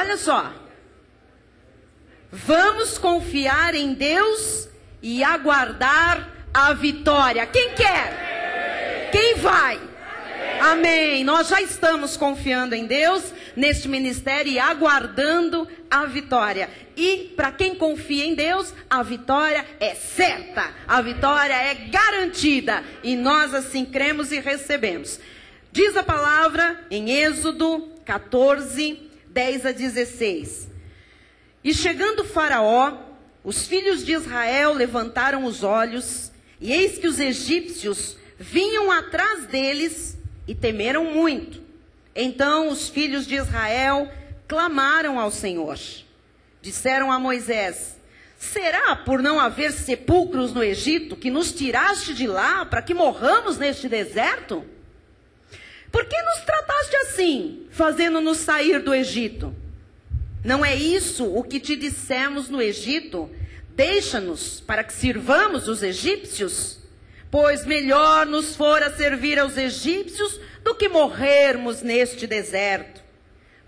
Olha só. Vamos confiar em Deus e aguardar a vitória. Quem quer? Quem vai? Amém. Nós já estamos confiando em Deus neste ministério e aguardando a vitória. E para quem confia em Deus, a vitória é certa. A vitória é garantida. E nós assim cremos e recebemos. Diz a palavra em Êxodo 14, 10 a 16. E chegando Faraó, os filhos de Israel levantaram os olhos, e eis que os egípcios vinham atrás deles e temeram muito. Então os filhos de Israel clamaram ao Senhor. Disseram a Moisés: será por não haver sepulcros no Egito que nos tiraste de lá para que morramos neste deserto? Por que nos trataste assim, fazendo-nos sair do Egito? Não é isso o que te dissemos no Egito? Deixa-nos para que sirvamos os egípcios? Pois melhor nos fora servir aos egípcios do que morrermos neste deserto.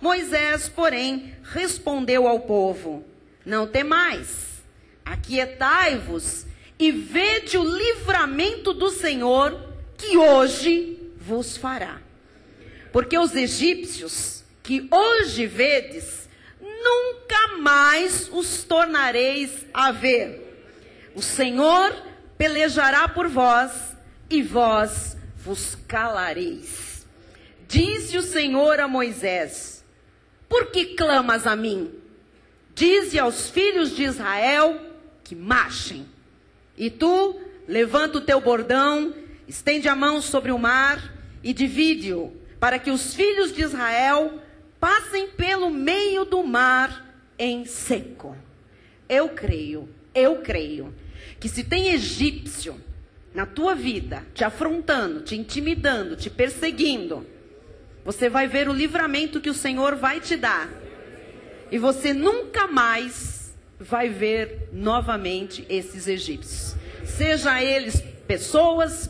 Moisés, porém, respondeu ao povo: não temais, aquietai-vos e vede o livramento do Senhor que hoje vos fará. Porque os egípcios que hoje vedes, nunca mais os tornareis a ver. O Senhor pelejará por vós, e vós vos calareis. Disse o Senhor a Moisés: por que clamas a mim? Dize aos filhos de Israel que marchem. E tu, levanta o teu bordão, estende a mão sobre o mar e divide-o, para que os filhos de Israel passem pelo meio do mar em seco. Eu creio, que se tem egípcio na tua vida, te afrontando, te intimidando, te perseguindo, você vai ver o livramento que o Senhor vai te dar. E você nunca mais vai ver novamente esses egípcios. Seja eles pessoas,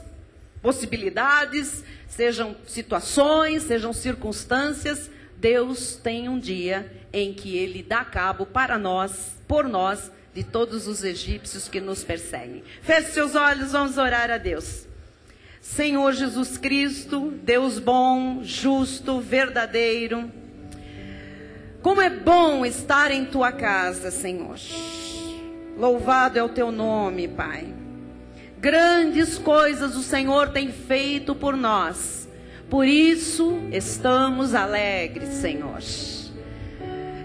possibilidades, sejam situações, sejam circunstâncias, Deus tem um dia em que Ele dá cabo para nós, por nós, de todos os egípcios que nos perseguem. Feche seus olhos, vamos orar a Deus. Senhor Jesus Cristo, Deus bom, justo, verdadeiro, como é bom estar em Tua casa, Senhor. Louvado é o Teu nome, Pai. Grandes coisas o Senhor tem feito por nós. Por isso estamos alegres, Senhor.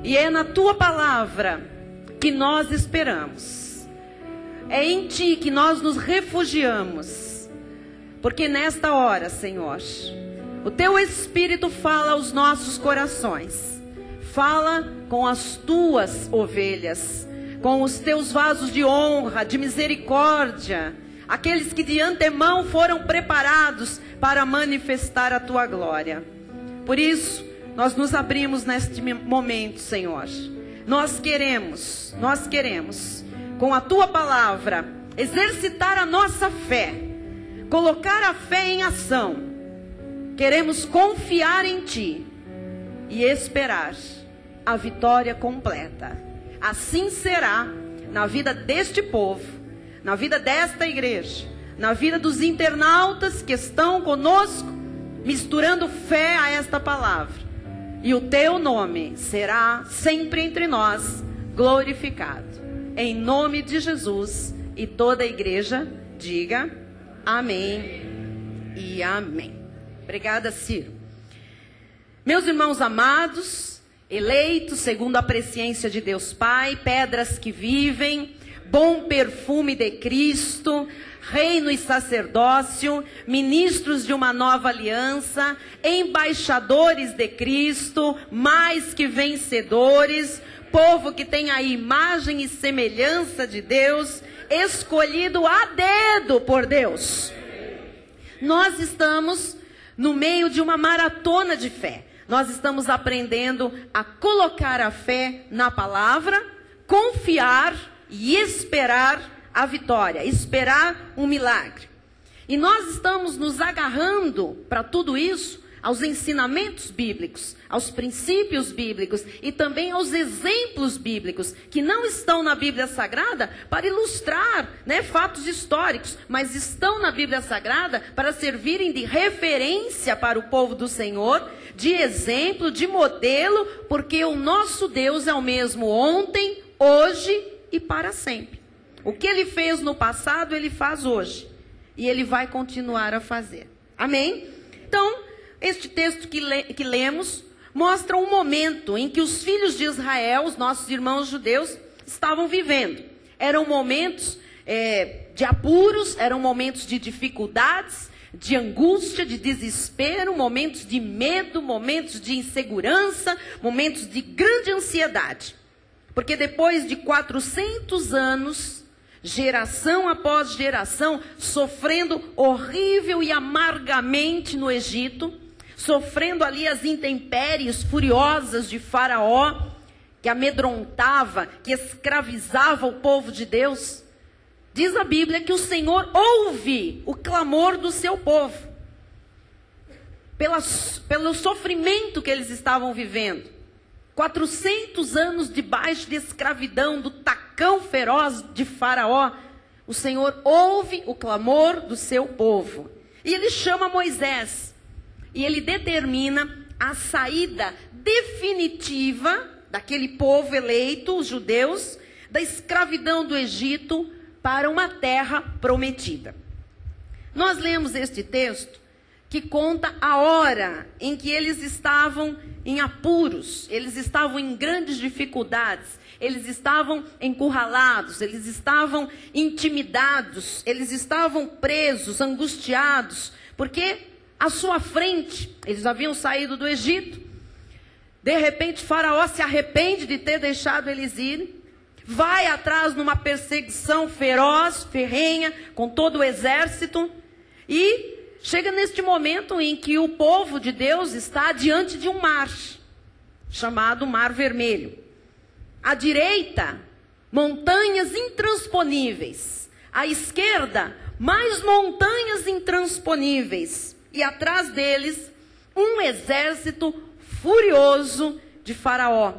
E é na Tua palavra que nós esperamos. É em Ti que nós nos refugiamos. Porque nesta hora, Senhor, o Teu Espírito fala aos nossos corações. Fala com as Tuas ovelhas, com os Teus vasos de honra, de misericórdia, aqueles que de antemão foram preparados para manifestar a Tua glória. Por isso, nós nos abrimos neste momento, Senhor. Nós queremos, com a Tua palavra, exercitar a nossa fé, colocar a fé em ação. Queremos confiar em Ti e esperar a vitória completa. Assim será na vida deste povo, na vida desta igreja, na vida dos internautas que estão conosco, misturando fé a esta palavra. E o Teu nome será sempre entre nós glorificado. Em nome de Jesus, e toda a igreja diga amém e amém. Obrigada, Ciro. Meus irmãos amados, eleitos segundo a presciência de Deus Pai, pedras que vivem, bom perfume de Cristo, reino e sacerdócio, ministros de uma nova aliança, embaixadores de Cristo, mais que vencedores, povo que tem a imagem e semelhança de Deus, escolhido a dedo por Deus. Nós estamos no meio de uma maratona de fé. Nós estamos aprendendo a colocar a fé na palavra, confiar e esperar a vitória, esperar um milagre. E nós estamos nos agarrando para tudo isso aos ensinamentos bíblicos, aos princípios bíblicos e também aos exemplos bíblicos, que não estão na Bíblia Sagrada para ilustrar, fatos históricos, mas estão na Bíblia Sagrada para servirem de referência para o povo do Senhor, de exemplo, de modelo, porque o nosso Deus é o mesmo ontem, hoje e para sempre. O que Ele fez no passado, Ele faz hoje. E Ele vai continuar a fazer. Amém? Então, este texto que lemos mostra um momento em que os filhos de Israel, os nossos irmãos judeus, estavam vivendo. Eram momentos de apuros, eram momentos de dificuldades, de angústia, de desespero, momentos de medo, momentos de insegurança, momentos de grande ansiedade. Porque depois de 400 anos, geração após geração, sofrendo horrível e amargamente no Egito, sofrendo ali as intempéries furiosas de Faraó, que amedrontava, que escravizava o povo de Deus, diz a Bíblia que o Senhor ouve o clamor do seu povo, pelo sofrimento que eles estavam vivendo. 400 anos debaixo de escravidão, do tacão feroz de Faraó, o Senhor ouve o clamor do seu povo. E Ele chama Moisés, e Ele determina a saída definitiva daquele povo eleito, os judeus, da escravidão do Egito para uma terra prometida. Nós lemos este texto que conta a hora em que eles estavam em apuros, eles estavam em grandes dificuldades, eles estavam encurralados, eles estavam intimidados, eles estavam presos, angustiados, porque à sua frente, eles haviam saído do Egito, de repente Faraó se arrepende de ter deixado eles irem, vai atrás numa perseguição feroz, ferrenha, com todo o exército, e chega neste momento em que o povo de Deus está diante de um mar, chamado Mar Vermelho. À direita, montanhas intransponíveis. À esquerda, mais montanhas intransponíveis. E atrás deles, um exército furioso de Faraó,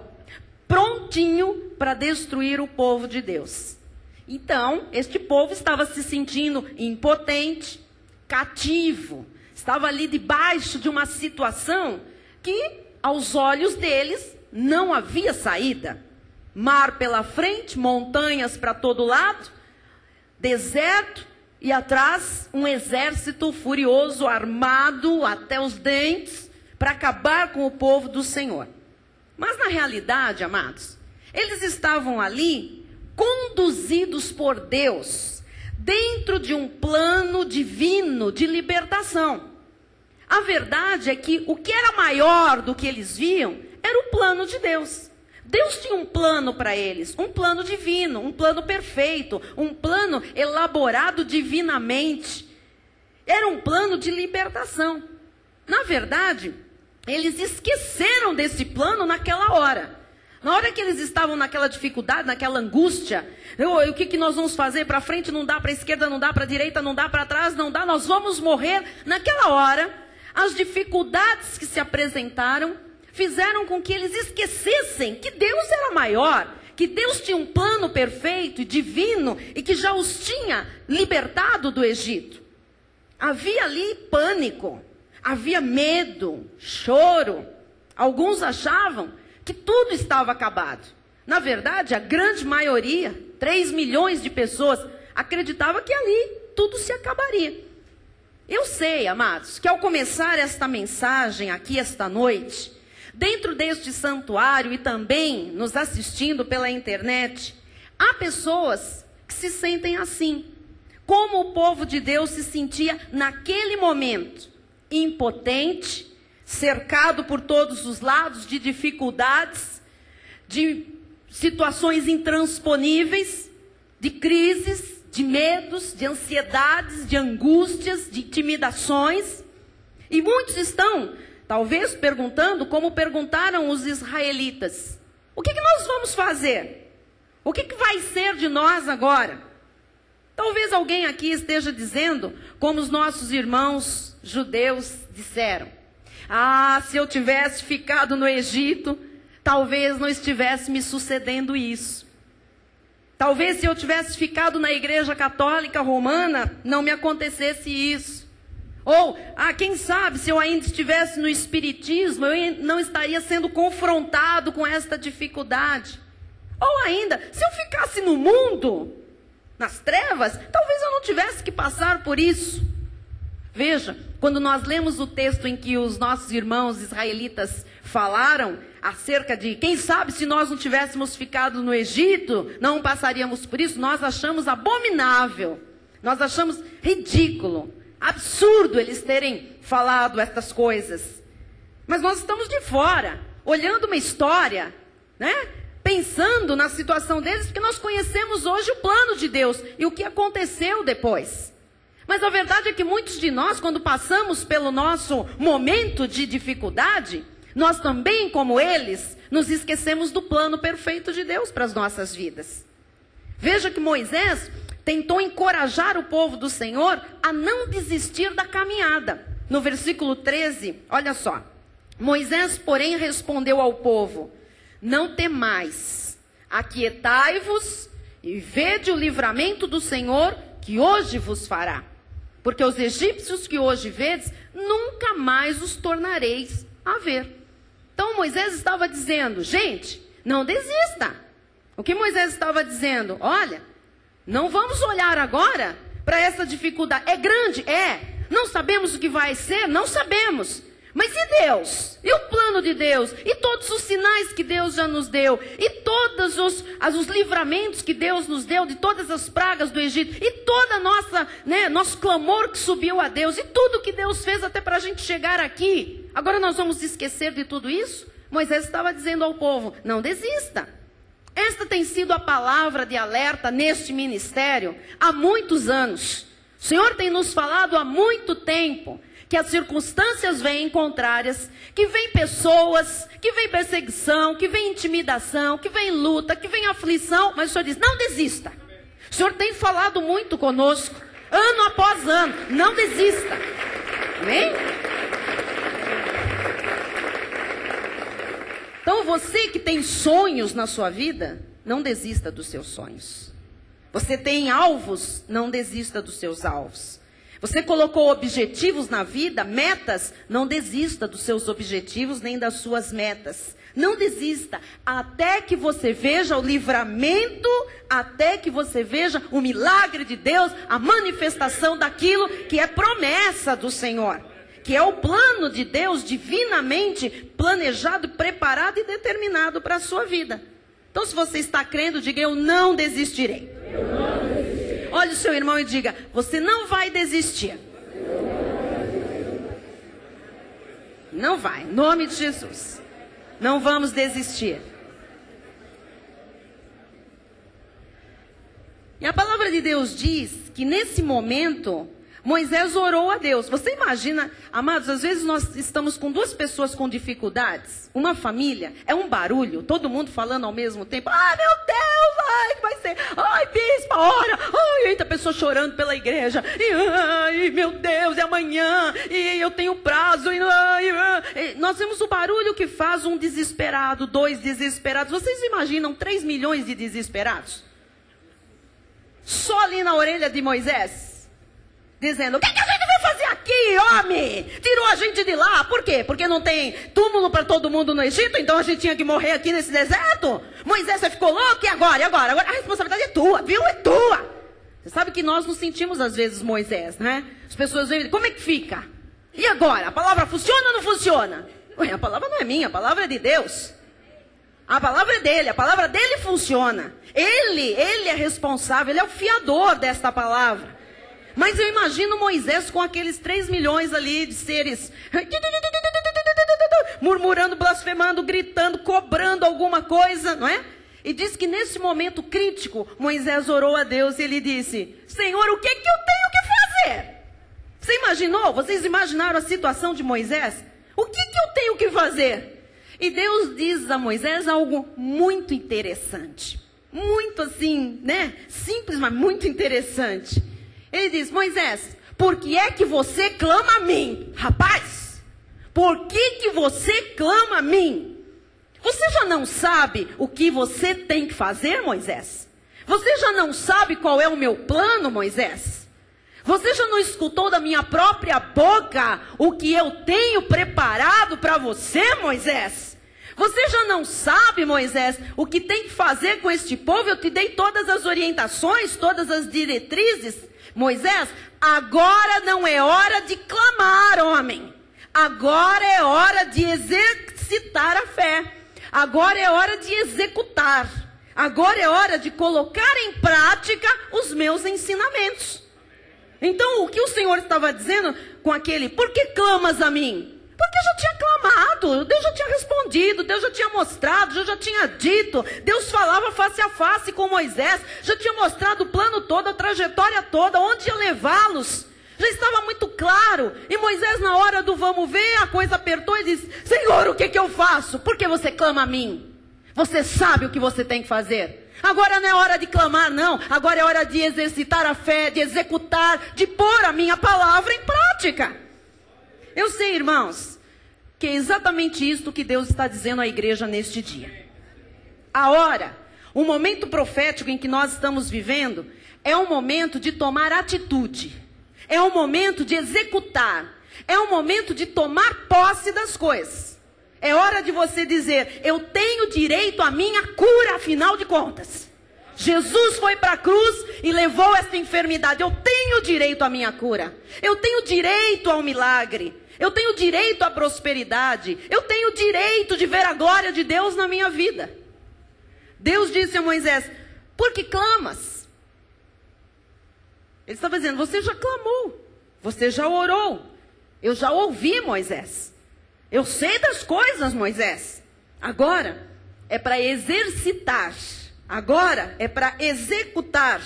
prontinho para destruir o povo de Deus. Então, este povo estava se sentindo impotente, cativo, estava ali debaixo de uma situação que, aos olhos deles, não havia saída. Mar pela frente, montanhas para todo lado, deserto, e atrás um exército furioso, armado até os dentes, para acabar com o povo do Senhor. Mas na realidade, amados, eles estavam ali conduzidos por Deus, dentro de um plano divino de libertação. A verdade é que o que era maior do que eles viam era o plano de Deus. Deus tinha um plano para eles, um plano divino, um plano perfeito, um plano elaborado divinamente. Era um plano de libertação. Na verdade, eles esqueceram desse plano naquela hora. Na hora que eles estavam naquela dificuldade, naquela angústia, o que nós vamos fazer? Para frente não dá, para a esquerda não dá, para a direita não dá, para trás não dá, nós vamos morrer. Naquela hora, as dificuldades que se apresentaram fizeram com que eles esquecessem que Deus era maior, que Deus tinha um plano perfeito e divino e que já os tinha libertado do Egito. Havia ali pânico, havia medo, choro. Alguns achavam que tudo estava acabado. Na verdade, a grande maioria, 3 milhões de pessoas, acreditava que ali tudo se acabaria. Eu sei, amados, que ao começar esta mensagem aqui esta noite, dentro deste santuário e também nos assistindo pela internet, há pessoas que se sentem assim, como o povo de Deus se sentia naquele momento, impotente, cercado por todos os lados de dificuldades, de situações intransponíveis, de crises, de medos, de ansiedades, de angústias, de intimidações. E muitos estão, talvez, perguntando, como perguntaram os israelitas: o que nós vamos fazer? O que vai ser de nós agora? Talvez alguém aqui esteja dizendo, como os nossos irmãos judeus disseram: Ah, se eu tivesse ficado no Egito, talvez não estivesse me sucedendo isso. Talvez se eu tivesse ficado na Igreja Católica Romana, não me acontecesse isso. Ou, quem sabe, se eu ainda estivesse no Espiritismo, eu não estaria sendo confrontado com esta dificuldade. Ou ainda, se eu ficasse no mundo, nas trevas, talvez eu não tivesse que passar por isso. Veja, quando nós lemos o texto em que os nossos irmãos israelitas falaram acerca de, quem sabe se nós não tivéssemos ficado no Egito, não passaríamos por isso, nós achamos abominável, nós achamos ridículo, absurdo eles terem falado estas coisas. Mas nós estamos de fora, olhando uma história, né? Pensando na situação deles, porque nós conhecemos hoje o plano de Deus e o que aconteceu depois. Mas a verdade é que muitos de nós, quando passamos pelo nosso momento de dificuldade, nós também, como eles, nos esquecemos do plano perfeito de Deus para as nossas vidas. Veja que Moisés tentou encorajar o povo do Senhor a não desistir da caminhada. No versículo 13, olha só. Moisés, porém, respondeu ao povo: não temais, aquietai-vos e vede o livramento do Senhor que hoje vos fará. Porque os egípcios que hoje vedes, nunca mais os tornareis a ver. Então Moisés estava dizendo, gente, não desista. O que Moisés estava dizendo? Olha, não vamos olhar agora para essa dificuldade. É grande? É. Não sabemos o que vai ser? Não sabemos. Mas e Deus? E o plano de Deus? E todos os sinais que Deus já nos deu? E todos os livramentos que Deus nos deu de todas as pragas do Egito? E toda a nosso clamor que subiu a Deus? E tudo que Deus fez até para a gente chegar aqui? Agora nós vamos esquecer de tudo isso? Moisés estava dizendo ao povo, não desista. Esta tem sido a palavra de alerta neste ministério há muitos anos. O Senhor tem nos falado há muito tempo que as circunstâncias vêm contrárias, que vem pessoas, que vem perseguição, que vem intimidação, que vem luta, que vem aflição, mas o Senhor diz, não desista. O Senhor tem falado muito conosco, ano após ano, não desista. Amém? Então você que tem sonhos na sua vida, não desista dos seus sonhos. Você tem alvos, não desista dos seus alvos. Você colocou objetivos na vida, metas, não desista dos seus objetivos nem das suas metas. Não desista até que você veja o livramento, até que você veja o milagre de Deus, a manifestação daquilo que é promessa do Senhor. Que é o plano de Deus divinamente planejado, preparado e determinado para a sua vida. Então se você está crendo, diga, eu não desistirei. Olhe o seu irmão e diga, você não vai desistir. Não vai, em nome de Jesus. Não vamos desistir. E a palavra de Deus diz que nesse momento, Moisés orou a Deus. Você imagina, amados, às vezes nós estamos com duas pessoas com dificuldades. Uma família, é um barulho, todo mundo falando ao mesmo tempo. Ah, meu Deus, ai, que vai ser? Ai, bispa, ora. Ai, eita, pessoa chorando pela igreja. E, ai, meu Deus, é amanhã. E eu tenho prazo. E nós vemos o barulho que faz um desesperado, dois desesperados. Vocês imaginam 3 milhões de desesperados? Só ali na orelha de Moisés. Dizendo, o que a gente vai fazer aqui, homem? Tirou a gente de lá. Por quê? Porque não tem túmulo para todo mundo no Egito, então a gente tinha que morrer aqui nesse deserto? Moisés, você ficou louco? E agora? Agora a responsabilidade é tua, viu? É tua. Você sabe que nós nos sentimos às vezes Moisés, né? As pessoas veem, como é que fica? E agora? A palavra funciona ou não funciona? Ué, a palavra não é minha, a palavra é de Deus. A palavra é dele, a palavra dele funciona. Ele é responsável, ele é o fiador desta palavra. Mas eu imagino Moisés com aqueles 3 milhões ali de seres, murmurando, blasfemando, gritando, cobrando alguma coisa, não é? E diz que nesse momento crítico, Moisés orou a Deus e ele disse, Senhor, o que é que eu tenho que fazer? Você imaginou? Vocês imaginaram a situação de Moisés? O que é que eu tenho que fazer? E Deus diz a Moisés algo muito interessante. Muito assim, né? Simples, mas muito interessante. Ele diz, Moisés, por que é que você clama a mim? Rapaz, Por que você clama a mim? Você já não sabe o que você tem que fazer, Moisés? Você já não sabe qual é o meu plano, Moisés? Você já não escutou da minha própria boca o que eu tenho preparado para você, Moisés? Você já não sabe, Moisés, o que tem que fazer com este povo? Eu te dei todas as orientações, todas as diretrizes. Moisés, agora não é hora de clamar, homem. Agora é hora de exercitar a fé. Agora é hora de executar. Agora é hora de colocar em prática os meus ensinamentos. Então, o que o Senhor estava dizendo com aquele, por que clamas a mim? Porque já tinha clamado, Deus já tinha respondido, Deus já tinha mostrado, Deus já tinha dito, Deus falava face a face com Moisés, já tinha mostrado o plano todo, a trajetória toda, onde ia levá-los. Já estava muito claro. E Moisés, na hora do vamos ver, a coisa apertou e disse, Senhor, o que eu faço? Por que você clama a mim? Você sabe o que você tem que fazer. Agora não é hora de clamar, não. Agora é hora de exercitar a fé, de executar, de pôr a minha palavra em prática. Eu sei, irmãos, que é exatamente isto que Deus está dizendo à igreja neste dia. A hora, o momento profético em que nós estamos vivendo, é um momento de tomar atitude. É um momento de executar. É um momento de tomar posse das coisas. É hora de você dizer, eu tenho direito à minha cura, afinal de contas. Jesus foi para a cruz e levou esta enfermidade. Eu tenho direito à minha cura. Eu tenho direito ao milagre. Eu tenho direito à prosperidade. Eu tenho direito de ver a glória de Deus na minha vida. Deus disse a Moisés, por que clamas? Ele estava dizendo, você já clamou. Você já orou. Eu já ouvi, Moisés. Eu sei das coisas, Moisés. Agora é para exercitar. Agora é para executar.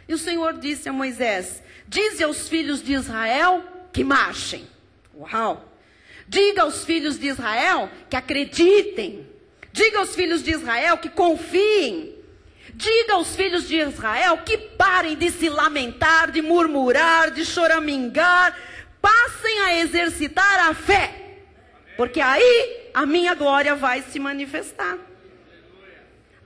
E o Senhor disse a Moisés, dize aos filhos de Israel que marchem. Uau! Diga aos filhos de Israel que acreditem. Diga aos filhos de Israel que confiem. Diga aos filhos de Israel que parem de se lamentar, de murmurar, de choramingar. Passem a exercitar a fé. Porque aí a minha glória vai se manifestar.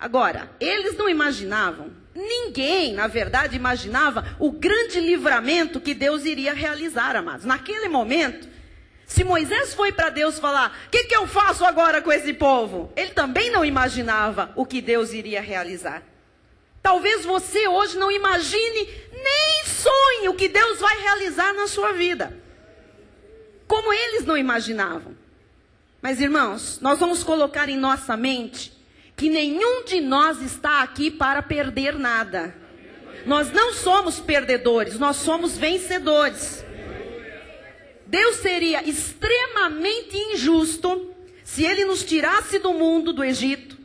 Agora, eles não imaginavam, ninguém, na verdade, imaginava o grande livramento que Deus iria realizar, amados. Naquele momento, se Moisés foi para Deus falar, o que eu faço agora com esse povo? Ele também não imaginava o que Deus iria realizar. Talvez você hoje não imagine, nem sonhe o que Deus vai realizar na sua vida. Como eles não imaginavam. Mas, irmãos, nós vamos colocar em nossa mente que nenhum de nós está aqui para perder nada. Nós não somos perdedores, nós somos vencedores. Deus seria extremamente injusto se Ele nos tirasse do mundo do Egito,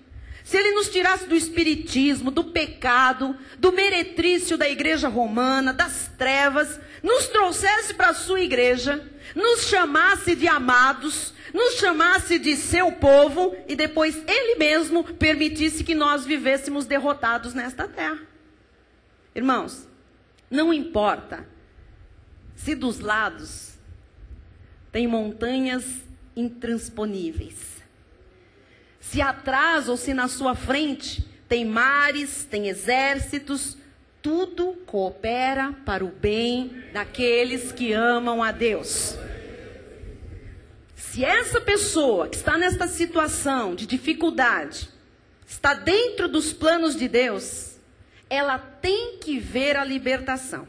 se Ele nos tirasse do espiritismo, do pecado, do meretrício da igreja romana, das trevas, nos trouxesse para a sua igreja, nos chamasse de amados, nos chamasse de seu povo e depois Ele mesmo permitisse que nós vivêssemos derrotados nesta terra. Irmãos, não importa se dos lados tem montanhas intransponíveis, se atrás ou se na sua frente tem mares, tem exércitos, tudo coopera para o bem daqueles que amam a Deus. Se essa pessoa que está nesta situação de dificuldade, está dentro dos planos de Deus, ela tem que ver a libertação.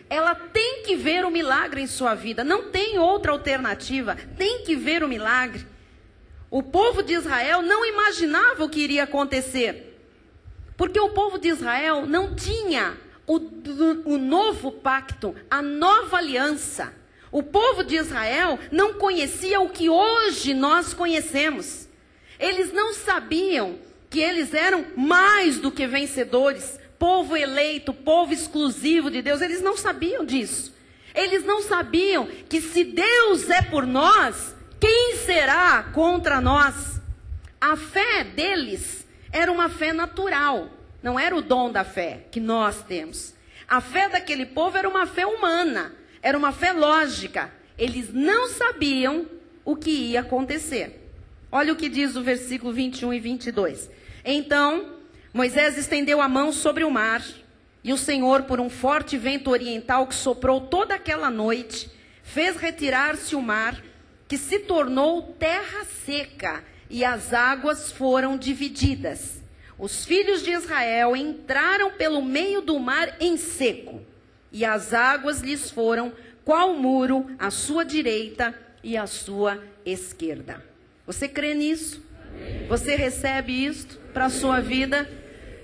Ela tem que ver o milagre em sua vida. Não tem outra alternativa. Tem que ver o milagre. O povo de Israel não imaginava o que iria acontecer. Porque o povo de Israel não tinha o novo pacto, a nova aliança. O povo de Israel não conhecia o que hoje nós conhecemos. Eles não sabiam que eles eram mais do que vencedores, povo eleito, povo exclusivo de Deus. Eles não sabiam disso. Eles não sabiam que se Deus é por nós, quem será contra nós? A fé deles era uma fé natural, não era o dom da fé que nós temos. A fé daquele povo era uma fé humana. Era uma fé lógica. Eles não sabiam o que ia acontecer. Olha o que diz o versículo 21 e 22. Então Moisés estendeu a mão sobre o mar, e o Senhor, por um forte vento oriental que soprou toda aquela noite, fez retirar-se o mar, que se tornou terra seca, e as águas foram divididas. Os filhos de Israel entraram pelo meio do mar em seco, e as águas lhes foram qual muro à sua direita e à sua esquerda. Você crê nisso? Amém. Você recebe isto para a sua vida?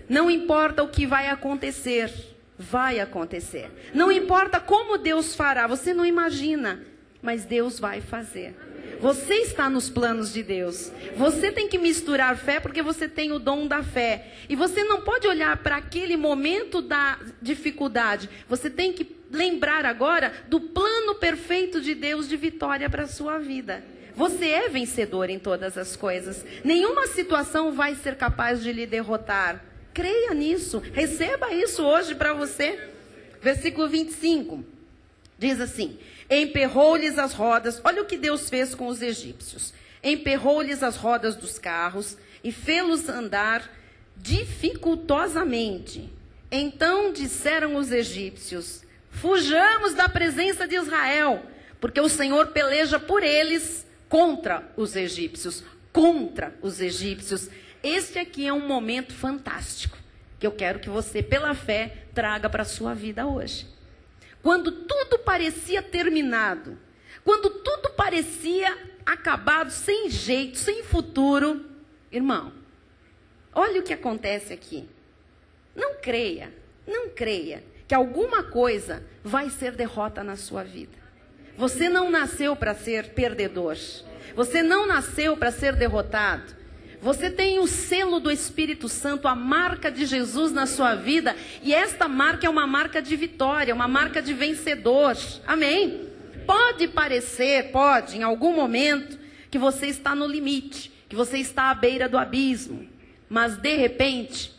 Não importa o que vai acontecer, vai acontecer. Não importa como Deus fará, você não imagina, mas Deus vai fazer. Você está nos planos de Deus. Você tem que misturar fé porque você tem o dom da fé. E você não pode olhar para aquele momento da dificuldade. Você tem que lembrar agora do plano perfeito de Deus de vitória para a sua vida. Você é vencedor em todas as coisas. Nenhuma situação vai ser capaz de lhe derrotar. Creia nisso. Receba isso hoje para você. Versículo 25. Diz assim: emperrou-lhes as rodas. Olha o que Deus fez com os egípcios. Emperrou-lhes as rodas dos carros e fê-los andar dificultosamente. Então disseram os egípcios: fujamos da presença de Israel, porque o Senhor peleja por eles contra os egípcios. Contra os egípcios. Este aqui é um momento fantástico, que eu quero que você, pela fé, traga para a sua vida hoje. Quando tudo parecia terminado, quando tudo parecia acabado, sem jeito, sem futuro, irmão, olha o que acontece aqui. Não creia que alguma coisa vai ser derrota na sua vida. Você não nasceu para ser perdedor. Você não nasceu para ser derrotado. Você tem o selo do Espírito Santo, a marca de Jesus na sua vida. E esta marca é uma marca de vitória, uma marca de vencedor. Amém? Pode parecer, em algum momento, que você está no limite, que você está à beira do abismo. Mas, de repente,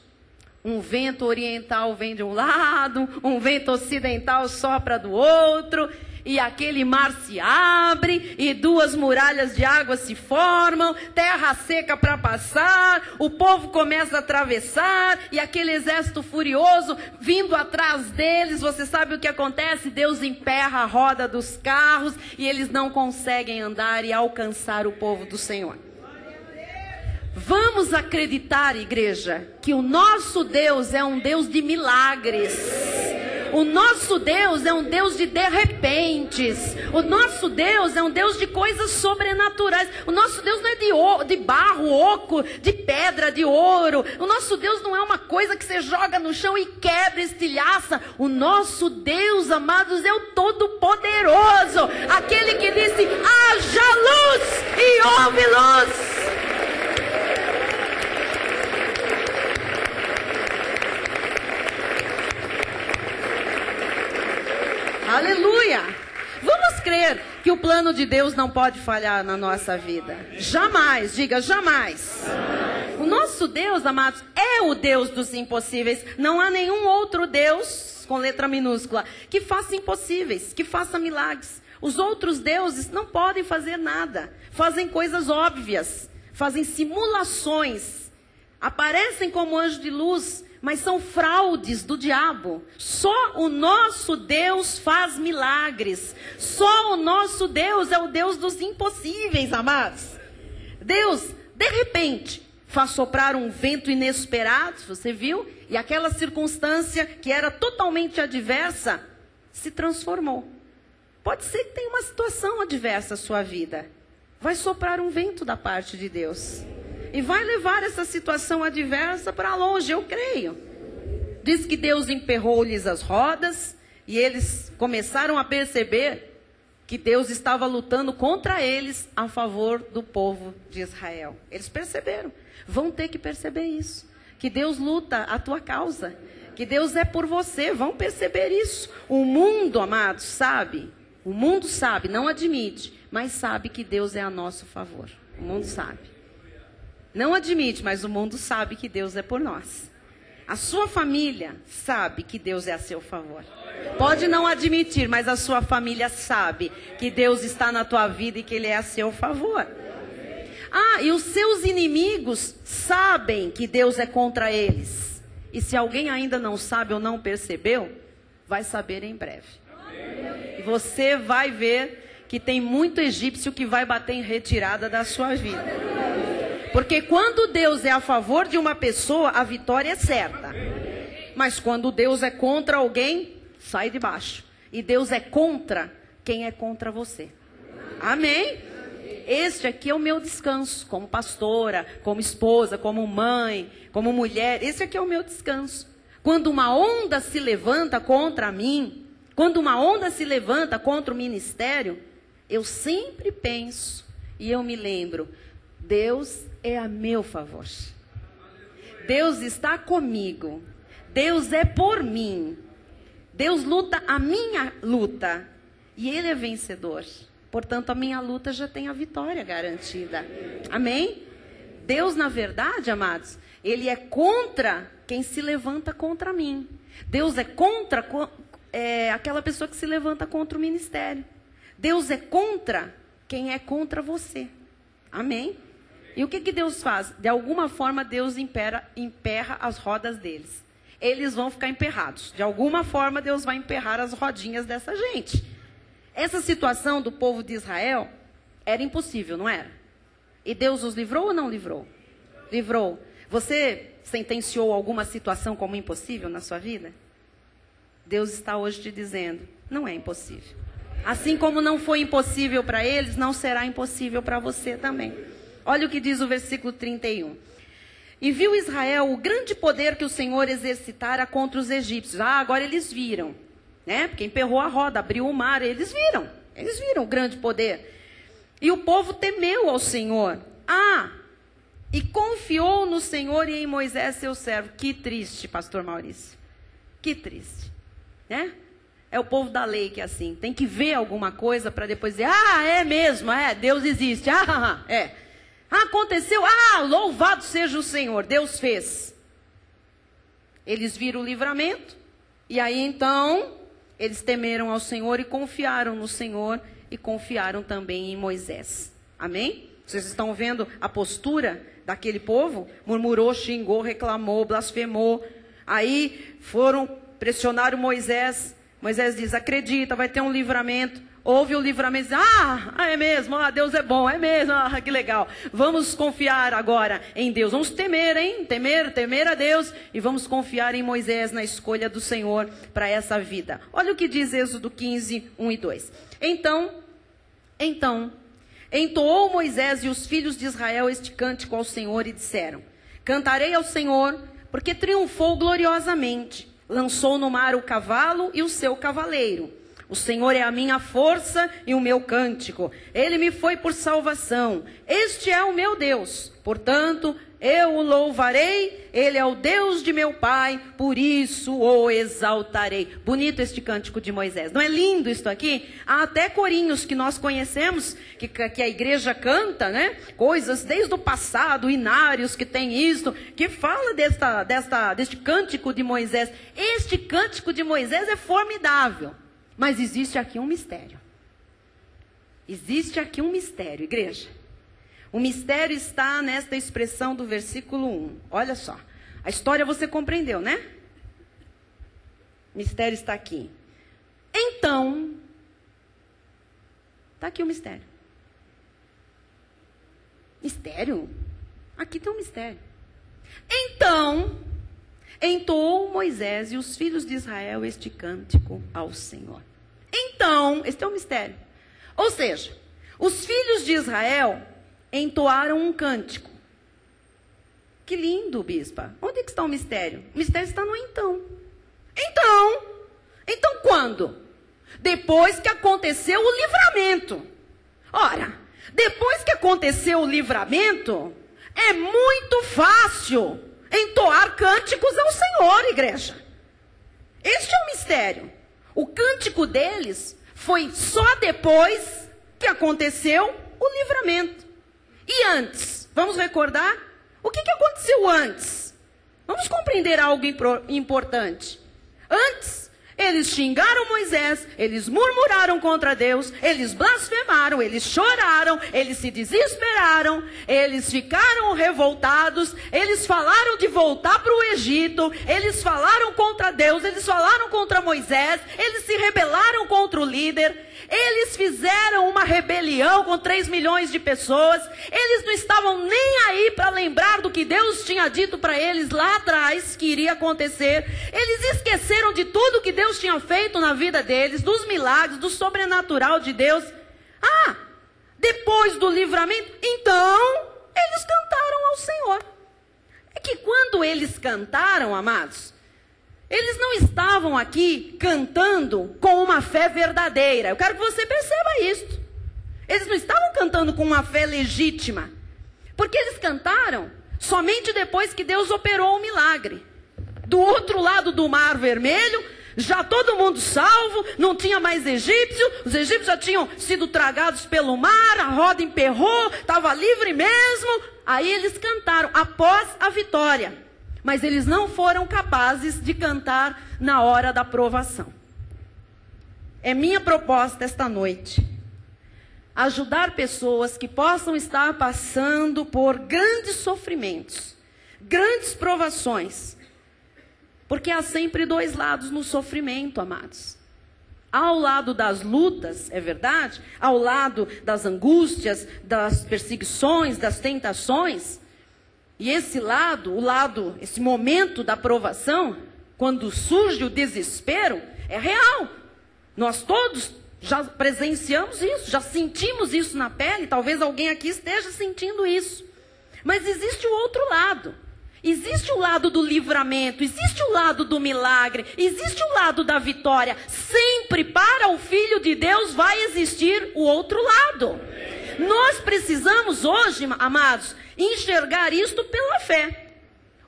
um vento oriental vem de um lado, um vento ocidental sopra do outro, e aquele mar se abre, e duas muralhas de água se formam, terra seca para passar, o povo começa a atravessar, e aquele exército furioso vindo atrás deles, você sabe o que acontece? Deus emperra a roda dos carros, e eles não conseguem andar e alcançar o povo do Senhor. Vamos acreditar, igreja, que o nosso Deus é um Deus de milagres. O nosso Deus é um Deus de repentes. O nosso Deus é um Deus de coisas sobrenaturais. O nosso Deus não é de barro, oco, de pedra, de ouro. O nosso Deus não é uma coisa que você joga no chão e quebra, estilhaça. O nosso Deus, amados, é o Todo-Poderoso. Aquele que disse: haja luz e houve luz. Aleluia! Vamos crer que o plano de Deus não pode falhar na nossa vida. Jamais, diga jamais. O nosso Deus, amados, é o Deus dos impossíveis. Não há nenhum outro Deus, com letra minúscula, que faça impossíveis, que faça milagres. Os outros deuses não podem fazer nada. Fazem coisas óbvias, fazem simulações, aparecem como anjo de luz, mas são fraudes do diabo. Só o nosso Deus faz milagres. Só o nosso Deus é o Deus dos impossíveis, amados. Deus, de repente, faz soprar um vento inesperado, você viu? E aquela circunstância que era totalmente adversa, se transformou. Pode ser que tenha uma situação adversa à sua vida. Vai soprar um vento da parte de Deus. E vai levar essa situação adversa para longe, eu creio. Diz que Deus emperrou-lhes as rodas, e eles começaram a perceber que Deus estava lutando contra eles a favor do povo de Israel. Eles perceberam, vão ter que perceber isso. Que Deus luta a tua causa, que Deus é por você, vão perceber isso. O mundo, amados, sabe, o mundo sabe, não admite, mas sabe que Deus é a nosso favor. O mundo sabe. Não admite, mas o mundo sabe que Deus é por nós. A sua família sabe que Deus é a seu favor. Pode não admitir, mas a sua família sabe que Deus está na tua vida e que Ele é a seu favor. Ah, e os seus inimigos sabem que Deus é contra eles. E se alguém ainda não sabe ou não percebeu, vai saber em breve. E você vai ver que tem muito egípcio que vai bater em retirada da sua vida. Porque quando Deus é a favor de uma pessoa, a vitória é certa. Mas quando Deus é contra alguém, sai de baixo. E Deus é contra quem é contra você. Amém? Este aqui é o meu descanso, como pastora, como esposa, como mãe, como mulher. Esse aqui é o meu descanso. Quando uma onda se levanta contra mim, quando uma onda se levanta contra o ministério, eu sempre penso e eu me lembro, Deus é a meu favor. Deus está comigo. Deus é por mim. Deus luta a minha luta. E Ele é vencedor. Portanto, a minha luta já tem a vitória garantida. Amém? Deus, na verdade, amados, Ele é contra quem se levanta contra mim. Deus é contra aquela pessoa que se levanta contra o ministério. Deus é contra quem é contra você. Amém? E o que Deus faz? De alguma forma, Deus emperra as rodas deles. Eles vão ficar emperrados. De alguma forma, Deus vai emperrar as rodinhas dessa gente. Essa situação do povo de Israel era impossível, não era? E Deus os livrou ou não livrou? Livrou. Você sentenciou alguma situação como impossível na sua vida? Deus está hoje te dizendo, não é impossível. Assim como não foi impossível para eles, não será impossível para você também. Olha o que diz o versículo 31. E viu Israel o grande poder que o Senhor exercitara contra os egípcios. Ah, agora eles viram, né? Porque emperrou a roda, abriu o mar, eles viram o grande poder. E o povo temeu ao Senhor. Ah, e confiou no Senhor e em Moisés seu servo. Que triste, pastor Maurício. Que triste, né? É o povo da lei que é assim. Tem que ver alguma coisa para depois dizer, ah, é mesmo, Deus existe. Aconteceu, louvado seja o Senhor, Deus fez. Eles viram o livramento, e aí então, eles temeram ao Senhor e confiaram no Senhor, e confiaram também em Moisés. Amém? Vocês estão vendo a postura daquele povo? Murmurou, xingou, reclamou, blasfemou. Aí pressionaram Moisés. Moisés diz, acredita, vai ter um livramento. Houve o livramento, diz, é mesmo, Deus é bom, é mesmo, que legal. Vamos confiar agora em Deus, vamos temer, temer a Deus, e vamos confiar em Moisés na escolha do Senhor para essa vida. Olha o que diz Êxodo 15, 1 e 2. Então, entoou Moisés e os filhos de Israel este cântico ao Senhor e disseram, cantarei ao Senhor, porque triunfou gloriosamente, lançou no mar o cavalo e o seu cavaleiro. O Senhor é a minha força e o meu cântico. Ele me foi por salvação. Este é o meu Deus. Portanto, eu o louvarei. Ele é o Deus de meu pai. Por isso o exaltarei. Bonito este cântico de Moisés. Não é lindo isso aqui? Há até corinhos que nós conhecemos, que a igreja canta, né? Coisas desde o passado, hinários que tem isso, que fala deste cântico de Moisés. Este cântico de Moisés é formidável. Mas existe aqui um mistério. Existe aqui um mistério, igreja. O mistério está nesta expressão do versículo 1. Olha só. A história você compreendeu, né? O mistério está aqui. Então, está aqui o mistério. Mistério? Aqui tem um mistério. Então, entoou Moisés e os filhos de Israel este cântico ao Senhor. Então, este é o mistério. Ou seja, os filhos de Israel entoaram um cântico. Que lindo, bispa. Onde é que está o mistério? O mistério está no então. Então quando? Depois que aconteceu o livramento. Ora, depois que aconteceu o livramento, é muito fácil entoar cânticos ao Senhor, igreja. Este é o mistério. O cântico deles foi só depois que aconteceu o livramento. E antes? Vamos recordar? O que aconteceu antes? Vamos compreender. aprender algo importante. Antes, eles xingaram Moisés, eles murmuraram contra Deus, eles blasfemaram, eles choraram, eles se desesperaram, eles ficaram revoltados, eles falaram de voltar para o Egito, eles falaram contra Deus, eles falaram contra Moisés, eles se rebelaram contra o líder, eles fizeram uma rebelião com 3 milhões de pessoas, eles não estavam nem aí para lembrar do que Deus tinha dito para eles lá atrás que iria acontecer, eles esqueceram de tudo que Deus tinha feito na vida deles, dos milagres, do sobrenatural de Deus. Depois do livramento, então, eles cantaram ao Senhor. É que quando eles cantaram, amados, eles não estavam aqui cantando com uma fé verdadeira. Eu quero que você perceba isso. Eles não estavam cantando com uma fé legítima. Porque eles cantaram somente depois que Deus operou o milagre. Do outro lado do Mar Vermelho, já todo mundo salvo, não tinha mais egípcio, os egípcios já tinham sido tragados pelo mar, a roda emperrou, estava livre mesmo. Aí eles cantaram após a vitória. Mas eles não foram capazes de cantar na hora da provação. É minha proposta esta noite ajudar pessoas que possam estar passando por grandes sofrimentos, grandes provações. Porque há sempre 2 lados no sofrimento, amados. Ao lado das lutas, é verdade, ao lado das angústias, das perseguições, das tentações. E esse esse momento da provação, quando surge o desespero, é real. Nós todos já presenciamos isso, já sentimos isso na pele, talvez alguém aqui esteja sentindo isso. Mas existe o outro lado. Existe o lado do livramento, existe o lado do milagre, existe o lado da vitória. Sempre para o Filho de Deus vai existir o outro lado. Nós precisamos hoje, amados, enxergar isto pela fé.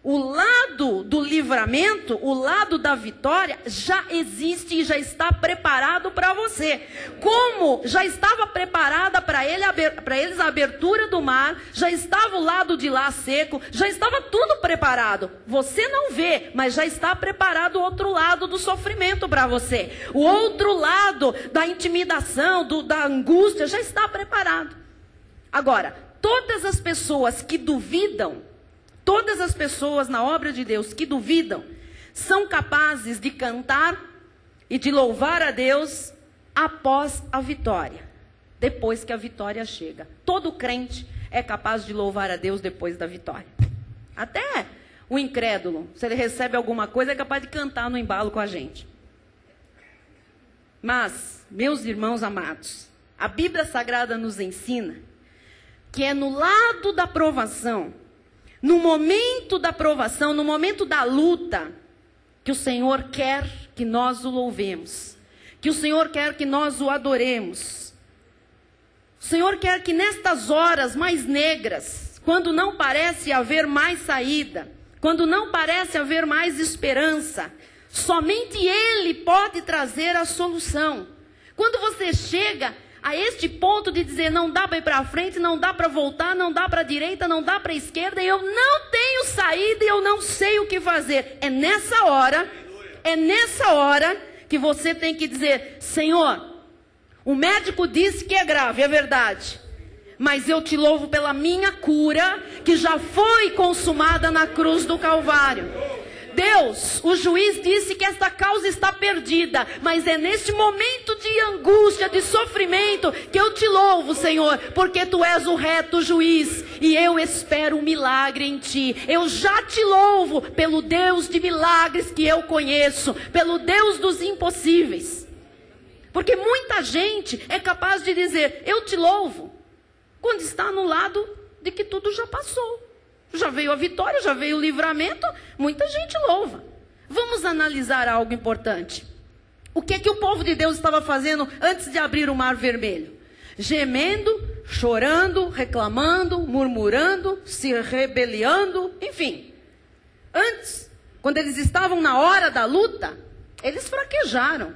O lado do livramento, o lado da vitória, já existe e já está preparado para você. Como já estava preparada para eles a abertura do mar, já estava o lado de lá seco, já estava tudo preparado. Você não vê, mas já está preparado o outro lado do sofrimento para você. O outro lado da intimidação, da angústia, já está preparado. Agora, todas as pessoas que duvidam, todas as pessoas na obra de Deus que duvidam, são capazes de cantar e de louvar a Deus após a vitória, depois que a vitória chega. Todo crente é capaz de louvar a Deus depois da vitória. Até o incrédulo, se ele recebe alguma coisa, é capaz de cantar no embalo com a gente. Mas, meus irmãos amados, a Bíblia Sagrada nos ensina que é no lado da provação, no momento da provação, no momento da luta, que o Senhor quer que nós o louvemos, que o Senhor quer que nós o adoremos. O Senhor quer que nestas horas mais negras, quando não parece haver mais saída, quando não parece haver mais esperança, somente Ele pode trazer a solução. Quando você chega a este ponto de dizer, não dá para ir para frente, não dá para voltar, não dá para a direita, não dá para a esquerda, e eu não tenho saída e eu não sei o que fazer. É nessa hora que você tem que dizer, Senhor, o médico disse que é grave, é verdade, mas eu te louvo pela minha cura, que já foi consumada na cruz do Calvário. Deus, o juiz disse que esta causa está perdida, mas é neste momento de angústia, de sofrimento, que eu te louvo, Senhor, porque tu és o reto juiz, e eu espero um milagre em ti. Eu já te louvo pelo Deus de milagres que eu conheço, pelo Deus dos impossíveis. Porque muita gente é capaz de dizer, eu te louvo, quando está no lado de que tudo já passou. Já veio a vitória, já veio o livramento, muita gente louva. Vamos analisar algo importante. O que o povo de Deus estava fazendo antes de abrir o Mar Vermelho? Gemendo, chorando, reclamando, murmurando, se rebeliando, enfim. Antes, quando eles estavam na hora da luta, eles fraquejaram.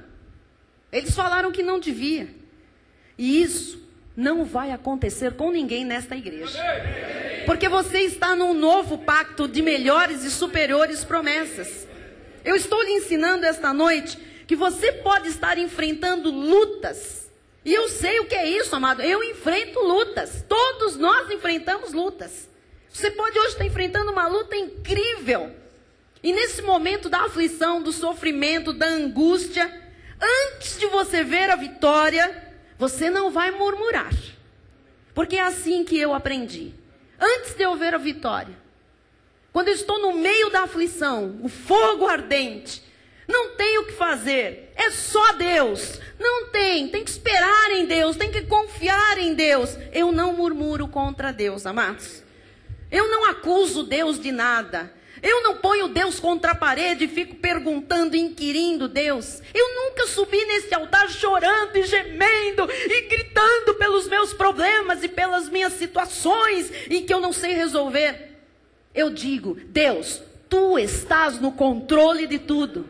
Eles falaram que não devia. E isso não vai acontecer com ninguém nesta igreja. Porque você está num novo pacto de melhores e superiores promessas. Eu estou lhe ensinando esta noite que você pode estar enfrentando lutas. E eu sei o que é isso, amado. Eu enfrento lutas. Todos nós enfrentamos lutas. Você pode hoje estar enfrentando uma luta incrível. E nesse momento da aflição, do sofrimento, da angústia, antes de você ver a vitória, você não vai murmurar. Porque é assim que eu aprendi. Antes de eu ver a vitória, quando eu estou no meio da aflição, o fogo ardente, não tem o que fazer, é só Deus. Não tem que esperar em Deus, tem que confiar em Deus. Eu não murmuro contra Deus, amados. Eu não acuso Deus de nada. Eu não ponho Deus contra a parede e fico perguntando, inquirindo Deus. Eu nunca subi nesse altar chorando e gemendo e gritando pelos meus problemas e pelas minhas situações e que eu não sei resolver. Eu digo, Deus, Tu estás no controle de tudo.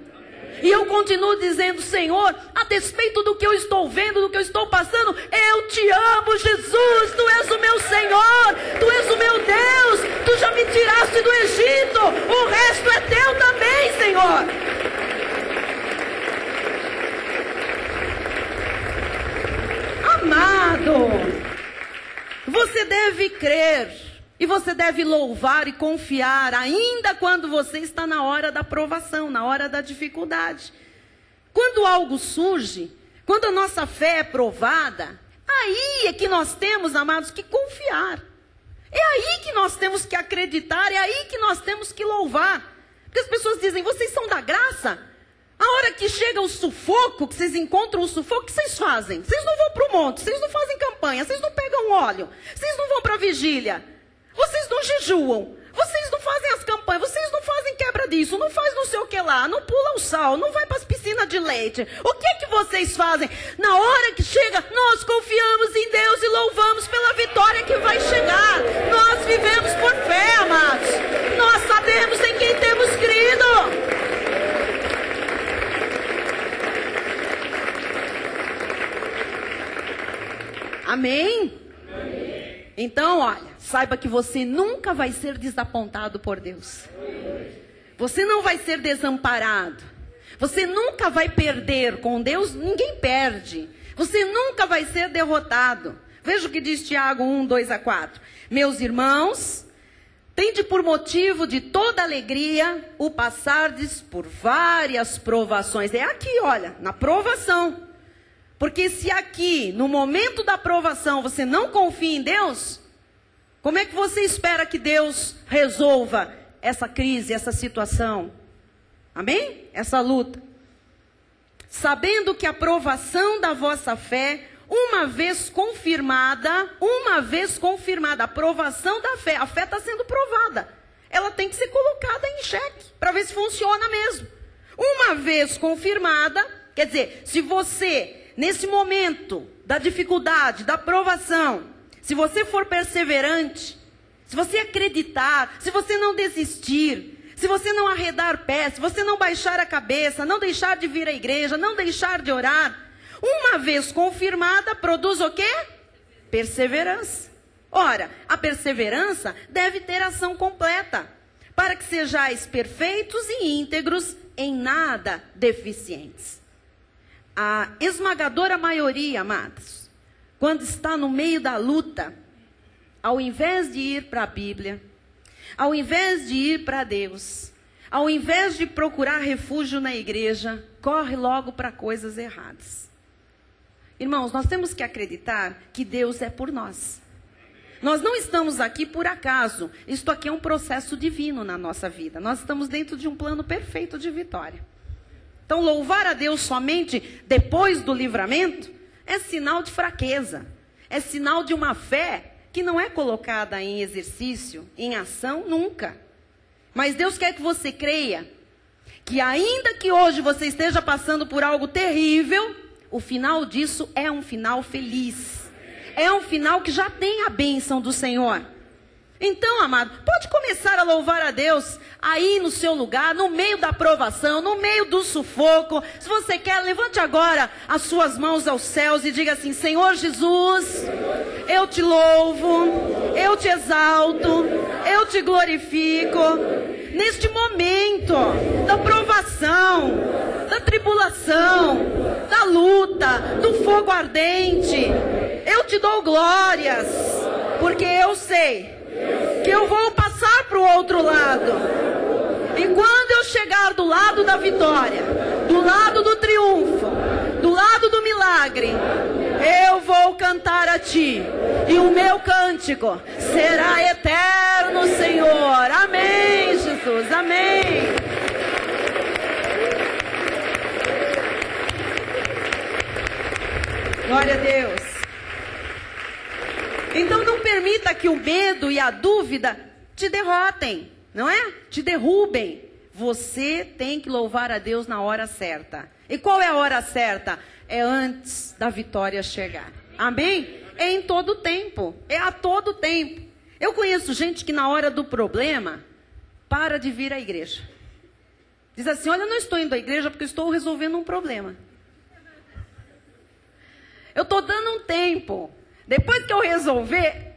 E eu continuo dizendo, Senhor, a despeito do que eu estou vendo, do que eu estou passando, eu te amo, Jesus, Tu és o meu Senhor, Tu és o meu Deus, Tu já me tiraste do Egito, o resto é Teu também, Senhor. Amado, você deve crer. E você deve louvar e confiar, ainda quando você está na hora da provação, na hora da dificuldade. Quando algo surge, quando a nossa fé é provada, aí é que nós temos, amados, que confiar. É aí que nós temos que acreditar, é aí que nós temos que louvar. Porque as pessoas dizem, vocês são da graça? A hora que chega o sufoco, que vocês encontram o sufoco, o que vocês fazem? Vocês não vão para o monte, vocês não fazem campanha, vocês não pegam óleo, vocês não vão para a vigília. Vocês não jejuam, vocês não fazem as campanhas, vocês não fazem quebra disso, não faz não sei o que lá, não pula o sal, não vai para as piscinas de leite. O que é que vocês fazem? Na hora que chega, nós confiamos em Deus e louvamos pela vitória que vai chegar. Nós vivemos por fé, amados. Nós sabemos em quem temos crido. Amém? Então, olha, saiba que você nunca vai ser desapontado por Deus. Você não vai ser desamparado. Você nunca vai perder. Com Deus, ninguém perde. Você nunca vai ser derrotado. Veja o que diz Tiago 1, 2 a 4. Meus irmãos, tende por motivo de toda alegria o passardes por várias provações. É aqui, olha, na provação. Porque se aqui, no momento da provação, você não confia em Deus, como é que você espera que Deus resolva essa crise, essa situação? Amém? Essa luta. Sabendo que a provação da vossa fé, uma vez confirmada, a provação da fé, a fé está sendo provada. Ela tem que ser colocada em xeque, para ver se funciona mesmo. Uma vez confirmada, quer dizer, se você... Nesse momento da dificuldade, da provação, se você for perseverante, se você acreditar, se você não desistir, se você não arredar pé, se você não baixar a cabeça, não deixar de vir à igreja, não deixar de orar, uma vez confirmada, produz o quê? Perseverança. Ora, a perseverança deve ter ação completa, para que sejais perfeitos e íntegros, em nada deficientes. A esmagadora maioria, amados, quando está no meio da luta, ao invés de ir para a Bíblia, ao invés de ir para Deus, ao invés de procurar refúgio na igreja, corre logo para coisas erradas. Irmãos, nós temos que acreditar que Deus é por nós. Nós não estamos aqui por acaso. Isto aqui é um processo divino na nossa vida. Nós estamos dentro de um plano perfeito de vitória. Então, louvar a Deus somente depois do livramento é sinal de fraqueza. É sinal de uma fé que não é colocada em exercício, em ação, nunca. Mas Deus quer que você creia que ainda que hoje você esteja passando por algo terrível, o final disso é um final feliz. É um final que já tem a bênção do Senhor. Então, amado, pode começar a louvar a Deus aí no seu lugar, no meio da provação, no meio do sufoco. Se você quer, levante agora as suas mãos aos céus e diga assim: Senhor Jesus, eu te louvo, eu te exalto, eu te glorifico. Neste momento da provação, da tribulação, da luta, do fogo ardente, eu te dou glórias, porque eu sei que eu vou passar para o outro lado. E quando eu chegar do lado da vitória, do lado do triunfo, do lado do milagre, eu vou cantar a Ti. E o meu cântico será eterno, Senhor. Amém, Jesus. Amém. Glória a Deus. Então não permita que o medo e a dúvida te derrotem, não é? Te derrubem. Você tem que louvar a Deus na hora certa. E qual é a hora certa? É antes da vitória chegar. Amém? É em todo tempo. É a todo tempo. Eu conheço gente que na hora do problema para de vir à igreja. Diz assim: olha, eu não estou indo à igreja porque eu estou resolvendo um problema. Eu estou dando um tempo. Depois que eu resolver,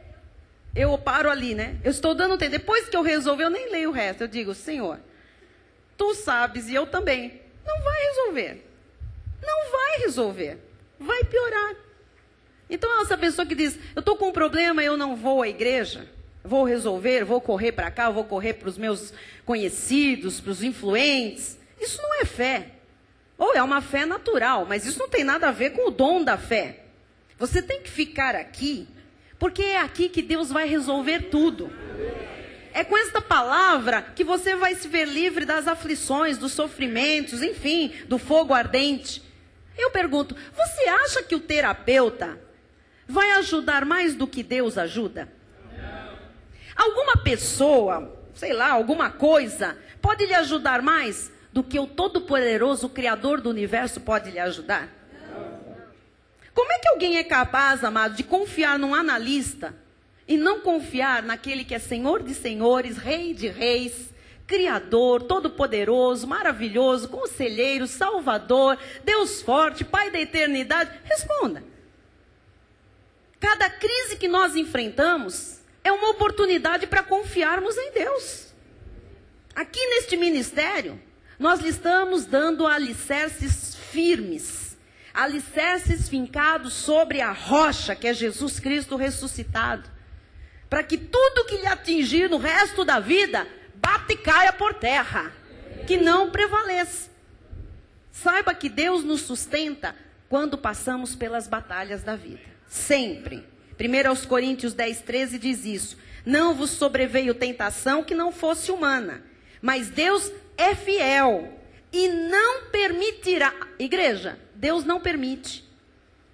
eu paro ali, né? Eu estou dando um tempo. Depois que eu resolver, eu nem leio o resto. Eu digo: Senhor, Tu sabes e eu também. Não vai resolver. Não vai resolver. Vai piorar. Então, essa pessoa que diz: eu estou com um problema, eu não vou à igreja, vou resolver, vou correr para cá, vou correr para os meus conhecidos, para os influentes. Isso não é fé. Ou é uma fé natural, mas isso não tem nada a ver com o dom da fé. Você tem que ficar aqui, porque é aqui que Deus vai resolver tudo. É com esta palavra que você vai se ver livre das aflições, dos sofrimentos, enfim, do fogo ardente. Eu pergunto: você acha que o terapeuta vai ajudar mais do que Deus ajuda? Alguma pessoa, sei lá, alguma coisa, pode lhe ajudar mais do que o Todo-Poderoso, o Criador do Universo, pode lhe ajudar? Como é que alguém é capaz, amado, de confiar num analista e não confiar naquele que é Senhor de senhores, Rei de reis, Criador, Todo-Poderoso, maravilhoso, Conselheiro, Salvador, Deus forte, Pai da eternidade? Responda. Cada crise que nós enfrentamos é uma oportunidade para confiarmos em Deus. Aqui neste ministério, nós lhe estamos dando alicerces firmes. Alicerces fincados sobre a rocha, que é Jesus Cristo ressuscitado. Para que tudo que lhe atingir no resto da vida, bata e caia por terra. Que não prevaleça. Saiba que Deus nos sustenta quando passamos pelas batalhas da vida. Sempre. 1 Coríntios 10:13 diz isso: não vos sobreveio tentação que não fosse humana, mas Deus é fiel e não permitirá. Igreja, Deus não permite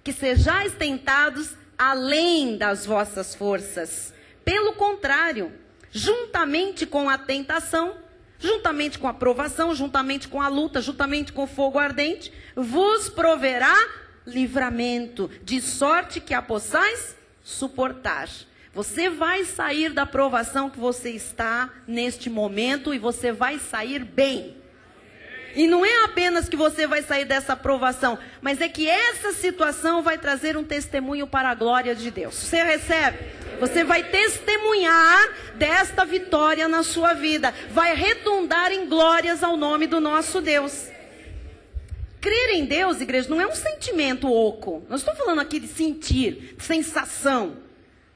que sejais tentados além das vossas forças. Pelo contrário, juntamente com a tentação, juntamente com a provação, juntamente com a luta, juntamente com o fogo ardente, vos proverá livramento, de sorte que a possais suportar. Você vai sair da provação que você está neste momento e você vai sair bem. E não é apenas que você vai sair dessa provação, mas é que essa situação vai trazer um testemunho para a glória de Deus. Você recebe? Você vai testemunhar desta vitória na sua vida. Vai redundar em glórias ao nome do nosso Deus. Crer em Deus, igreja, não é um sentimento oco. Não estou falando aqui de sentir, de sensação.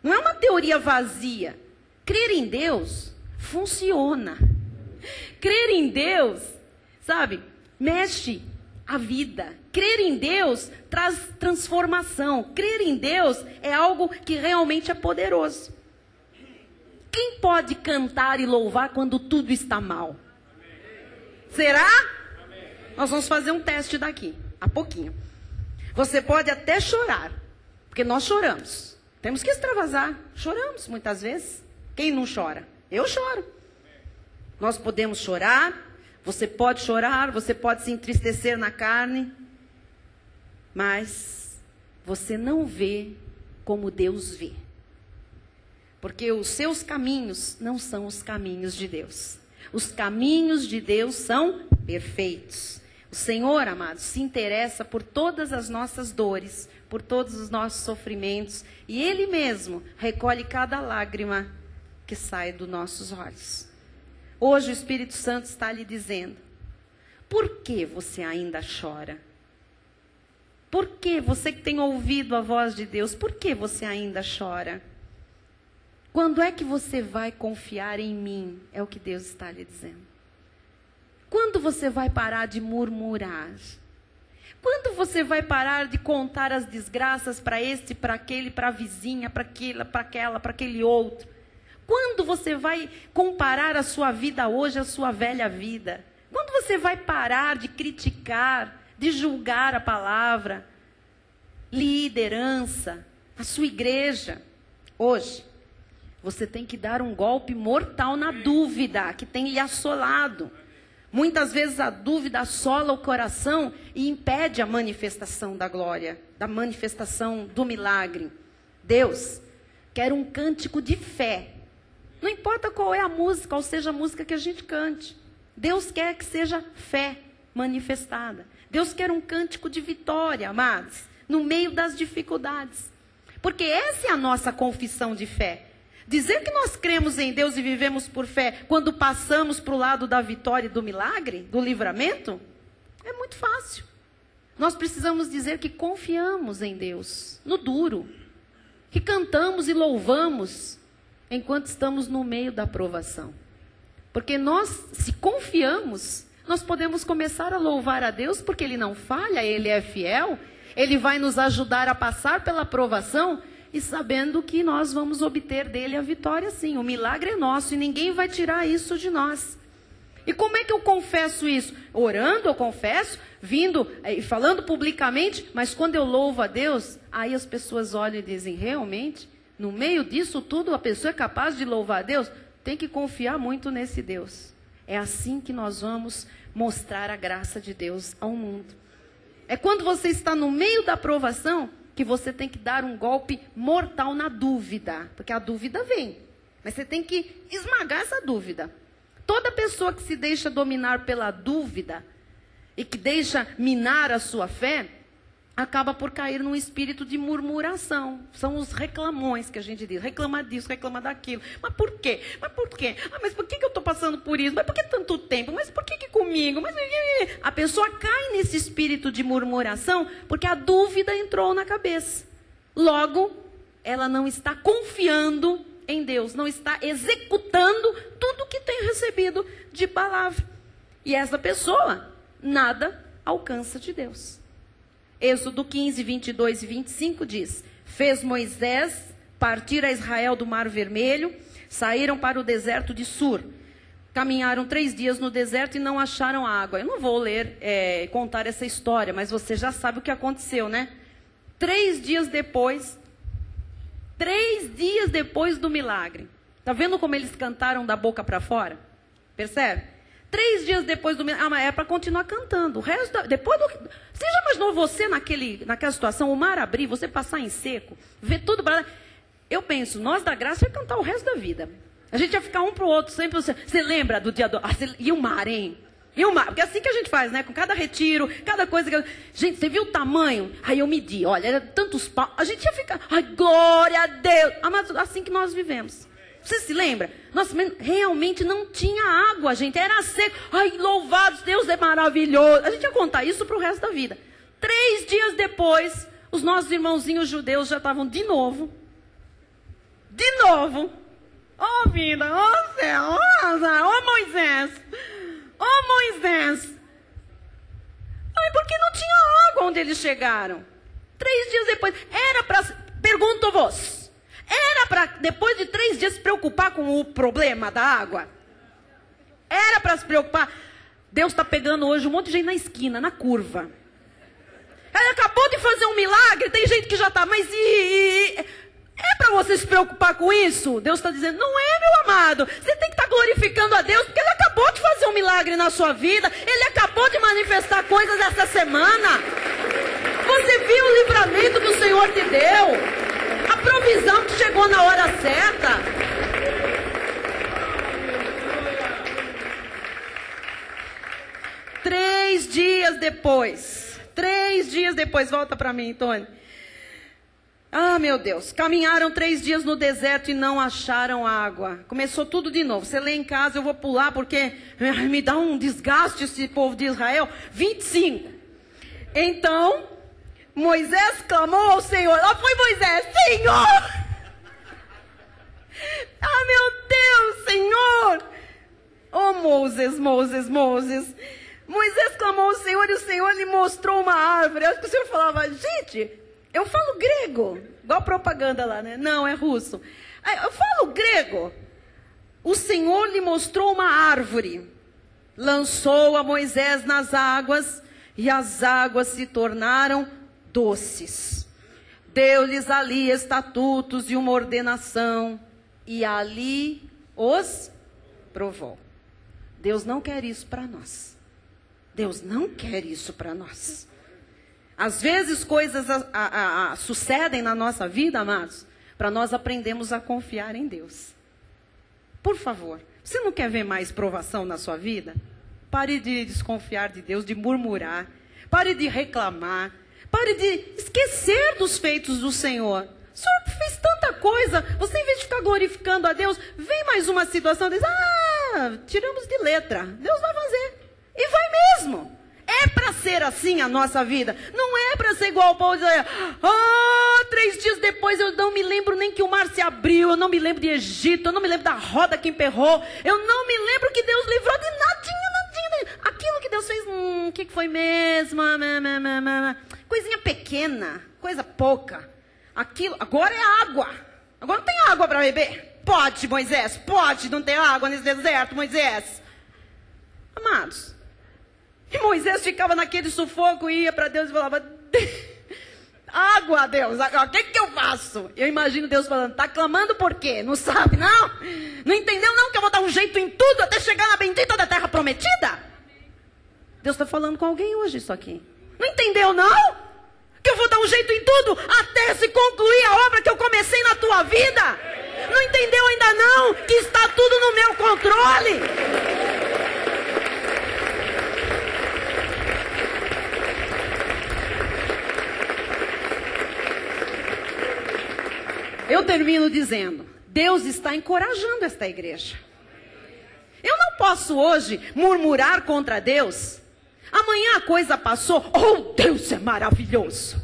Não é uma teoria vazia. Crer em Deus funciona. Crer em Deus, sabe, mexe a vida. Crer em Deus traz transformação. Crer em Deus é algo que realmente é poderoso. Quem pode cantar e louvar quando tudo está mal? Será? Nós vamos fazer um teste daqui, a pouquinho. Você pode até chorar, porque nós choramos. Temos que extravasar. Choramos muitas vezes. Quem não chora? Eu choro. Nós podemos chorar. Você pode chorar, você pode se entristecer na carne, mas você não vê como Deus vê. Porque os seus caminhos não são os caminhos de Deus. Os caminhos de Deus são perfeitos. O Senhor, amados, se interessa por todas as nossas dores, por todos os nossos sofrimentos, e Ele mesmo recolhe cada lágrima que sai dos nossos olhos. Hoje o Espírito Santo está lhe dizendo: por que você ainda chora? Por que você que tem ouvido a voz de Deus, por que você ainda chora? Quando é que você vai confiar em mim? É o que Deus está lhe dizendo. Quando você vai parar de murmurar? Quando você vai parar de contar as desgraças para este, para aquele, para a vizinha, para aquela, para aquele outro? Quando você vai comparar a sua vida hoje à sua velha vida? Quando você vai parar de criticar, de julgar a palavra, liderança, a sua igreja? Hoje, você tem que dar um golpe mortal na dúvida que tem lhe assolado. Muitas vezes a dúvida assola o coração e impede a manifestação da glória, da manifestação do milagre. Deus quer um cântico de fé. Não importa qual é a música, qual seja a música que a gente cante. Deus quer que seja fé manifestada. Deus quer um cântico de vitória, amados, no meio das dificuldades. Porque essa é a nossa confissão de fé. Dizer que nós cremos em Deus e vivemos por fé quando passamos para o lado da vitória e do milagre, do livramento, é muito fácil. Nós precisamos dizer que confiamos em Deus, no duro, que cantamos e louvamos enquanto estamos no meio da provação. Porque nós, se confiamos, nós podemos começar a louvar a Deus, porque Ele não falha, Ele é fiel, Ele vai nos ajudar a passar pela provação, e sabendo que nós vamos obter dele a vitória sim. O milagre é nosso e ninguém vai tirar isso de nós. E como é que eu confesso isso? Orando, eu confesso, vindo e falando publicamente, mas quando eu louvo a Deus, aí as pessoas olham e dizem: realmente, no meio disso tudo, a pessoa é capaz de louvar a Deus? Tem que confiar muito nesse Deus. É assim que nós vamos mostrar a graça de Deus ao mundo. É quando você está no meio da provação que você tem que dar um golpe mortal na dúvida. Porque a dúvida vem. Mas você tem que esmagar essa dúvida. Toda pessoa que se deixa dominar pela dúvida e que deixa minar a sua fé, acaba por cair num espírito de murmuração. São os reclamões que a gente diz. Reclama disso, reclama daquilo. Mas por quê? Mas por quê? Ah, mas por que eu estou passando por isso? Mas por que tanto tempo? Mas por que comigo? Mas... A pessoa cai nesse espírito de murmuração porque a dúvida entrou na cabeça. Logo, ela não está confiando em Deus. Não está executando tudo que tem recebido de palavra. E essa pessoa nada alcança de Deus. Êxodo 15, 22 e 25 diz: fez Moisés partir a Israel do Mar Vermelho, saíram para o deserto de Sur. Caminharam 3 dias no deserto e não acharam água. Eu não vou ler, contar essa história, mas você já sabe o que aconteceu, né? 3 dias depois do milagre. Tá vendo como eles cantaram da boca para fora? Percebe? 3 dias depois do milagre. Ah, mas é para continuar cantando. O resto, você já imaginou você naquela situação, o mar abrir, você passar em seco, ver tudo para lá? Eu penso, nós da graça ia cantar o resto da vida. A gente ia ficar um para o outro, sempre você lembra do dia do... E o mar, hein? E o mar, porque é assim que a gente faz, né? Com cada retiro, cada coisa que... Gente, você viu o tamanho? Aí eu medi, olha, era tantos pau. A gente ia ficar, ai, glória a Deus. Ah, mas assim que nós vivemos. Você se lembra? Nossa, realmente não tinha água, gente. Era seco. Ai, louvados, Deus é maravilhoso. A gente ia contar isso para o resto da vida. 3 dias depois, os nossos irmãozinhos judeus já estavam de novo. Ó vida, ó céu, ó Moisés. Ó Moisés. Ai, porque não tinha água onde eles chegaram. 3 dias depois. Era para... Pergunto-vos. Era para, depois de 3 dias, se preocupar com o problema da água? Era para se preocupar? Deus está pegando hoje um monte de gente na esquina, na curva. Ele acabou de fazer um milagre, tem gente que já está, mas é para você se preocupar com isso? Deus está dizendo, não é, meu amado. Você tem que estar glorificando a Deus, porque Ele acabou de fazer um milagre na sua vida. Ele acabou de manifestar coisas essa semana. Você viu o livramento que o Senhor te deu? A provisão que chegou na hora certa. Três dias depois, volta para mim, Tony. Ah, meu Deus, caminharam 3 dias no deserto e não acharam água. Começou tudo de novo. Você lê em casa, eu vou pular porque me dá um desgaste esse povo de Israel. 25. Então, Moisés clamou ao Senhor. Lá foi Moisés, Senhor! Ah, meu Deus, Senhor! Oh, Moisés. Moisés clamou ao Senhor e o Senhor lhe mostrou uma árvore. Acho que o Senhor falava, gente, eu falo grego. Igual propaganda lá, né? Não, é russo. Eu falo grego. O Senhor lhe mostrou uma árvore. Lançou a Moisés nas águas e as águas se tornaram doces. Deu-lhes ali estatutos e uma ordenação e ali os provou. Deus não quer isso para nós. Deus não quer isso para nós. Às vezes coisas sucedem na nossa vida, amados, para nós aprendermos a confiar em Deus. Por favor, você não quer ver mais provação na sua vida? Pare de desconfiar de Deus, de murmurar. Pare de reclamar. Pare de esquecer dos feitos do Senhor. O Senhor fez tanta coisa. Você, em vez de ficar glorificando a Deus, vem mais uma situação e diz, tiramos de letra. Deus vai fazer. E vai mesmo. É para ser assim a nossa vida. Não é para ser igual ao povo de Israel. 3 dias depois eu não me lembro nem que o mar se abriu. Eu não me lembro de Egito. Eu não me lembro da roda que emperrou. Eu não me lembro que Deus livrou de nadinha. Aquilo que Deus fez, o que foi mesmo? Coisinha pequena, coisa pouca. Aquilo, agora é água. Agora não tem água para beber. Pode, Moisés, pode não ter água nesse deserto, Moisés. Amados, e Moisés ficava naquele sufoco e ia para Deus e falava, água, Deus, o que eu faço? Eu imagino Deus falando, tá clamando por quê? Não sabe, não? Não entendeu não que eu vou dar um jeito em tudo até chegar na bendita da terra prometida? Deus está falando com alguém hoje isso aqui. Não entendeu não? Que eu vou dar um jeito em tudo até se concluir a obra que eu comecei na tua vida? Não entendeu ainda não? Que está tudo no meu controle. Eu termino dizendo, Deus está encorajando esta igreja. Eu não posso hoje murmurar contra Deus. Amanhã a coisa passou. Oh, Deus é maravilhoso.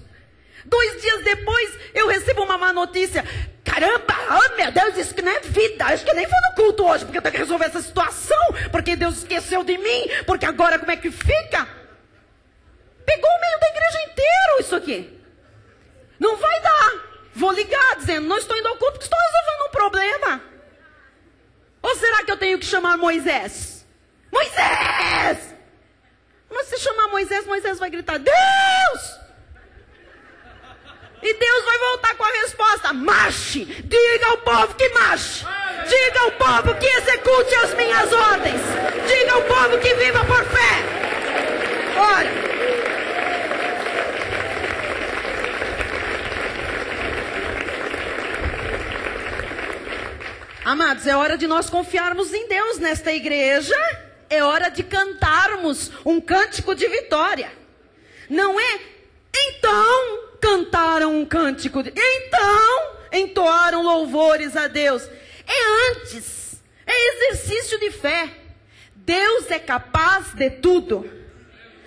2 dias depois eu recebo uma má notícia. Caramba, oh meu Deus, isso que não é vida. Acho que eu nem vou no culto hoje, porque eu tenho que resolver essa situação. Porque Deus esqueceu de mim. Porque agora como é que fica? Pegou o meio da igreja inteiro isso aqui. Não vai dar. Vou ligar dizendo, não estou indo ao culto porque estou resolvendo um problema. Ou será que eu tenho que chamar Moisés? Moisés! Mas se chamar Moisés, Moisés vai gritar, Deus! E Deus vai voltar com a resposta, marche! Diga ao povo que marche! Diga ao povo que execute as minhas ordens! Diga ao povo que viva por fé! Ora! Amados, é hora de nós confiarmos em Deus nesta igreja. É hora de cantarmos um cântico de vitória. Não é? Então cantaram um cântico de... Então entoaram louvores a Deus. É antes. É exercício de fé. Deus é capaz de tudo.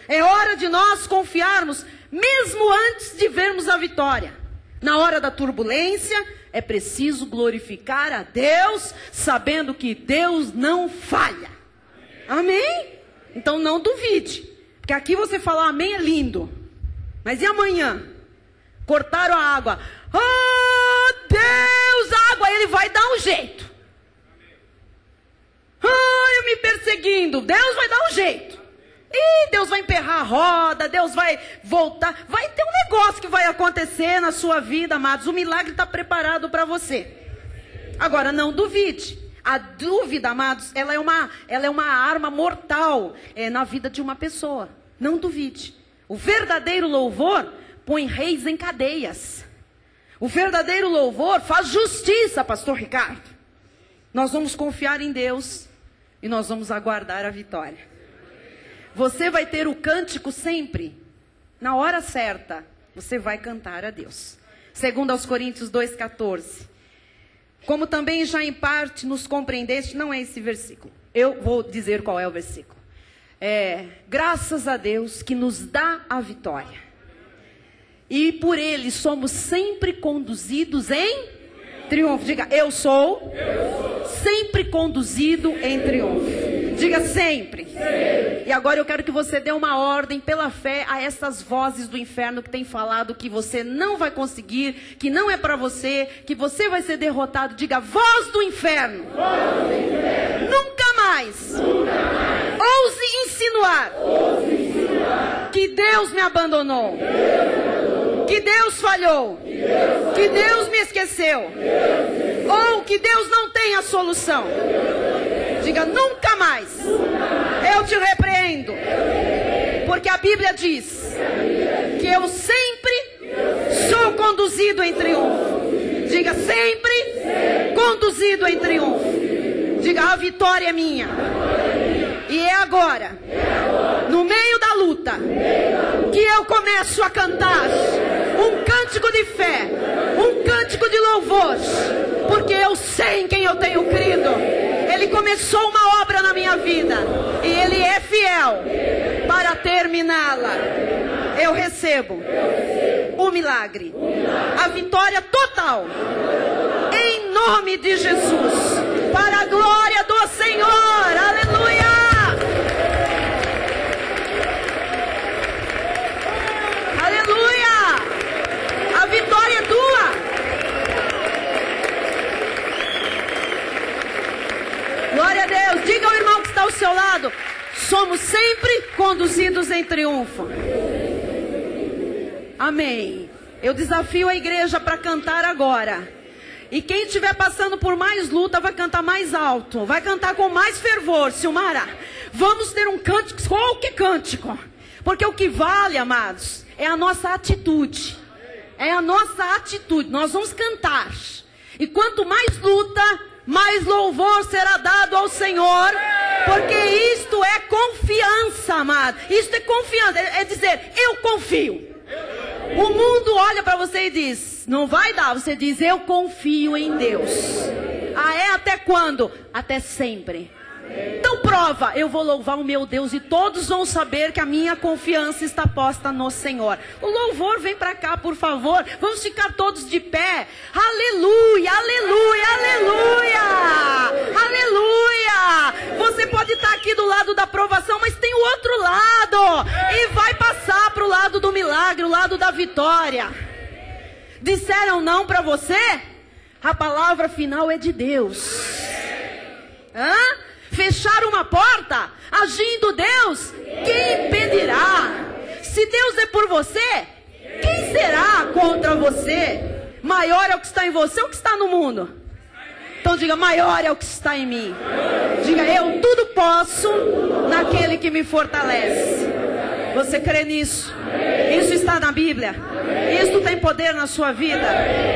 É hora de nós confiarmos, mesmo antes de vermos a vitória. Na hora da turbulência, é preciso glorificar a Deus, sabendo que Deus não falha. Amém? Então não duvide. Porque aqui você falar amém é lindo. Mas e amanhã? Cortaram a água. Oh, Deus, água, ele vai dar um jeito. Eu me perseguindo. Deus vai dar um jeito. E Deus vai emperrar a roda, Deus vai voltar. Vai ter um negócio que vai acontecer na sua vida, amados. O milagre está preparado para você. Agora, não duvide. A dúvida, amados, ela é uma arma mortal na vida de uma pessoa. Não duvide. O verdadeiro louvor põe reis em cadeias. O verdadeiro louvor faz justiça, pastor Ricardo. Nós vamos confiar em Deus e nós vamos aguardar a vitória. Você vai ter o cântico sempre, na hora certa, você vai cantar a Deus. Segundo aos Coríntios 2,14. Como também já em parte nos compreendeste, não é esse versículo. Eu vou dizer qual é o versículo. Graças a Deus que nos dá a vitória. E por ele somos sempre conduzidos em triunfo. Diga, eu sou sempre conduzido em triunfo. Diga sempre. E agora eu quero que você dê uma ordem pela fé a essas vozes do inferno que tem falado que você não vai conseguir, que não é para você, que você vai ser derrotado. Diga, voz do inferno. Nunca mais. Ouse insinuar que Deus me abandonou. Que Deus falhou. Que Deus me esqueceu. Ou que Deus não tem a solução. Diga, nunca mais. Eu te repreendo. Porque a Bíblia diz que eu sempre sou conduzido em triunfo. Diga, sempre conduzido em triunfo. Diga, a vitória é minha. E é agora, no meio da luta, que eu começo a cantar um cântico de fé, um cântico de louvor, porque eu sei em quem eu tenho crido. Ele começou uma obra na minha vida e Ele é fiel para terminá-la. Eu recebo o milagre, a vitória total, em nome de Jesus, para a glória do Senhor. Aleluia! A vitória é tua. Glória a Deus. Diga ao irmão que está ao seu lado: somos sempre conduzidos em triunfo. Amém. Eu desafio a igreja para cantar agora. E quem estiver passando por mais luta vai cantar mais alto, vai cantar com mais fervor. Silmara, vamos ter um cântico, qualquer cântico. Porque o que vale, amados, é a nossa atitude. É a nossa atitude. Nós vamos cantar. E quanto mais luta, mais louvor será dado ao Senhor. Porque isto é confiança, amado. Isto é confiança. É dizer, eu confio. O mundo olha para você e diz, não vai dar. Você diz, eu confio em Deus. Ah, é até quando? Até sempre. Então prova, eu vou louvar o meu Deus e todos vão saber que a minha confiança está posta no Senhor. O louvor vem para cá, por favor. Vamos ficar todos de pé. Aleluia, aleluia, aleluia, aleluia. Você pode estar aqui do lado da provação, mas tem o outro lado. E vai passar para o lado do milagre, o lado da vitória. Disseram não para você? A palavra final é de Deus. Hã? Fechar uma porta, agindo Deus, quem impedirá? Se Deus é por você, quem será contra você? Maior é o que está em você ou o que está no mundo? Então diga, maior é o que está em mim. Diga, eu tudo posso naquele que me fortalece. Você crê nisso? Isso está na Bíblia. Isso tem poder na sua vida.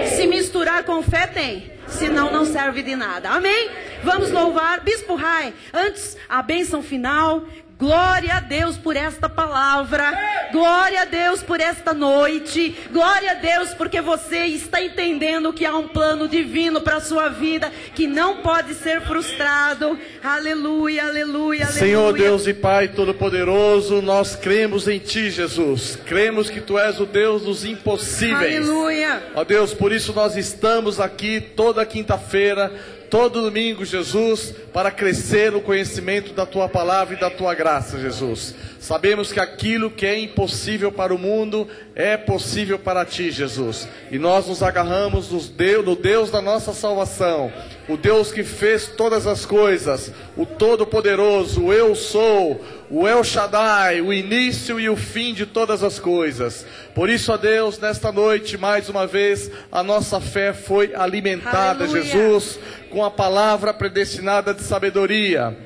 Se misturar com fé, tem. Senão não serve de nada. Amém? Vamos louvar. Bispo Rai, antes a bênção final. Glória a Deus por esta palavra. Glória a Deus por esta noite. Glória a Deus porque você está entendendo que há um plano divino para a sua vida que não pode ser frustrado. Aleluia, aleluia, aleluia. Senhor Deus e Pai Todo-Poderoso, nós cremos em Ti, Jesus. Cremos que Tu és o Deus dos impossíveis. Aleluia. Ó Deus, por isso nós estamos aqui toda quinta-feira, todo domingo, Jesus, para crescer no conhecimento da Tua palavra e da Tua graça, Jesus. Sabemos que aquilo que é impossível para o mundo é possível para Ti, Jesus. E nós nos agarramos no Deus da nossa salvação, o Deus que fez todas as coisas, o Todo-Poderoso, o Eu Sou, o El Shaddai, o início e o fim de todas as coisas. Por isso, ó Deus, nesta noite, mais uma vez, a nossa fé foi alimentada, aleluia, Jesus, com a palavra predestinada de sabedoria.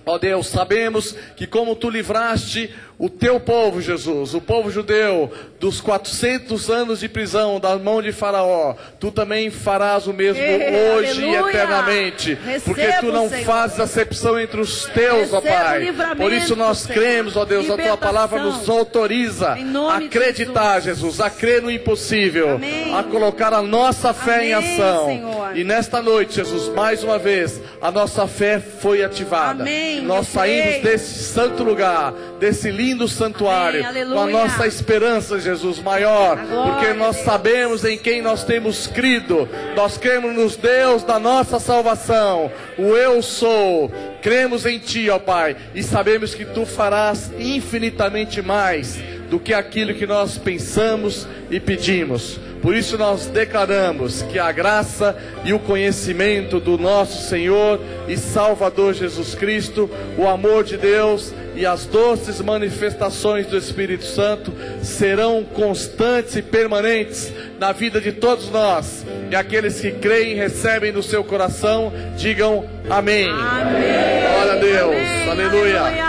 Ó Deus, sabemos que como Tu livraste o teu povo, Jesus, o povo judeu, dos 400 anos de prisão da mão de Faraó, tu também farás o mesmo hoje e eternamente, porque tu não fazes acepção entre os teus, ó Pai. Por isso nós cremos, ó Deus, a tua palavra nos autoriza a acreditar, Jesus, a crer no impossível, a colocar a nossa fé em ação. E nesta noite, Jesus, mais uma vez, a nossa fé foi ativada. Nós saímos desse santo lugar, desse lindo santuário, com a nossa esperança, Jesus, maior, porque nós sabemos em quem nós temos crido. Nós cremos nos Deus da nossa salvação, o Eu Sou. Cremos em Ti, ó Pai, e sabemos que Tu farás infinitamente mais do que aquilo que nós pensamos e pedimos. Por isso nós declaramos que a graça e o conhecimento do nosso Senhor e Salvador Jesus Cristo, o amor de Deus e as doces manifestações do Espírito Santo serão constantes e permanentes na vida de todos nós. E aqueles que creem e recebem no seu coração, digam amém. Amém. Glória a Deus. Amém. Aleluia. Aleluia.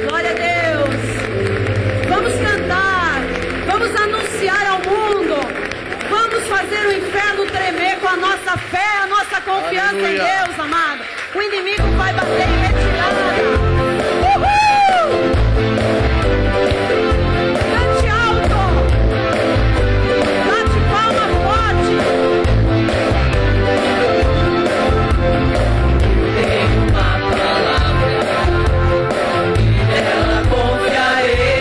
Glória a Deus. Vamos cantar, vamos anunciar ao mundo, vamos fazer o inferno tremer com a nossa fé, a nossa confiança em Deus, amado. O inimigo vai bater em retirada. Uhul! Cante alto, bate palma forte. Tem uma palavra e nela confiarei.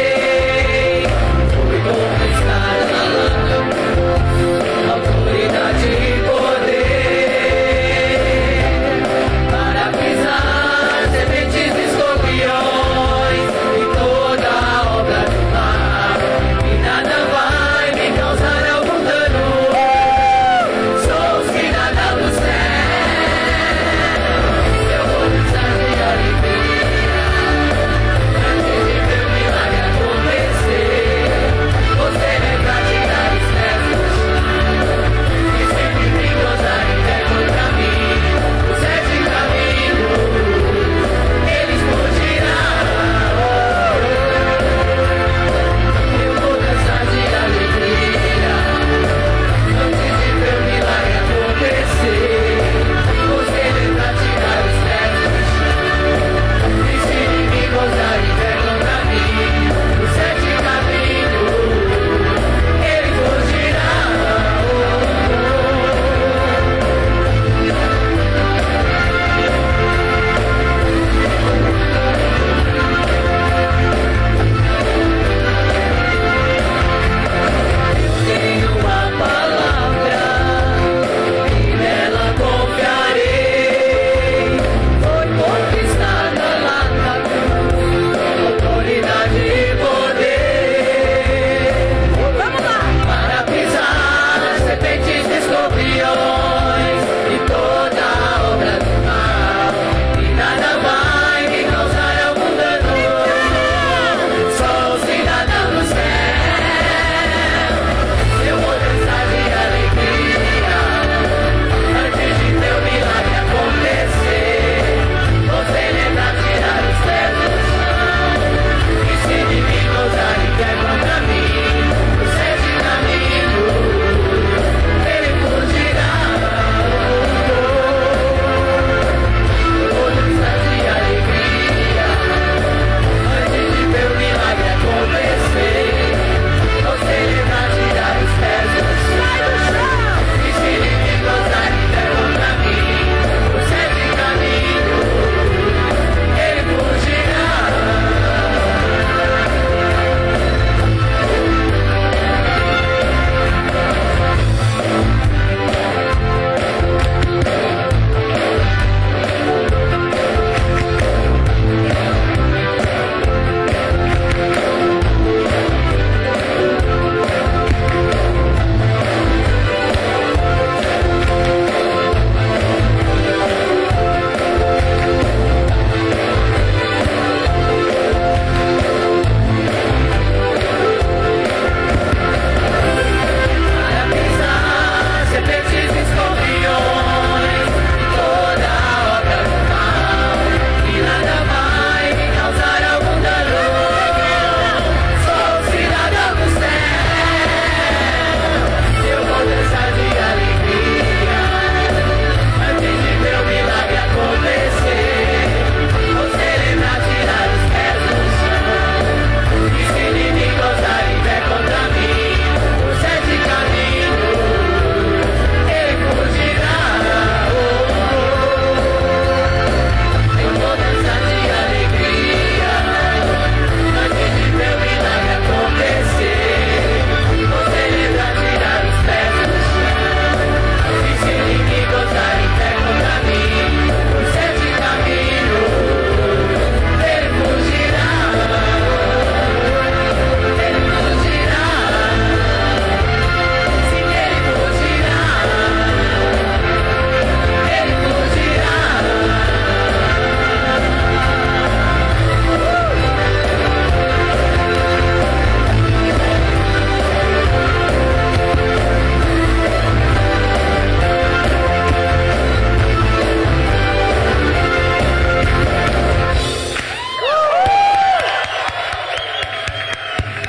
Autoridade e poder para pisar sementes.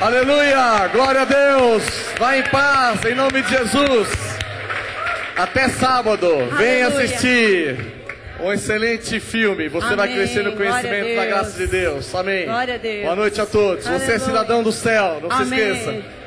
Aleluia, glória a Deus. Vá em paz, em nome de Jesus. Até sábado, venha assistir um excelente filme. Você vai crescer no conhecimento da graça de Deus. Amém. Glória a Deus. Boa noite a todos. Você é cidadão do céu, não se Amém. esqueça.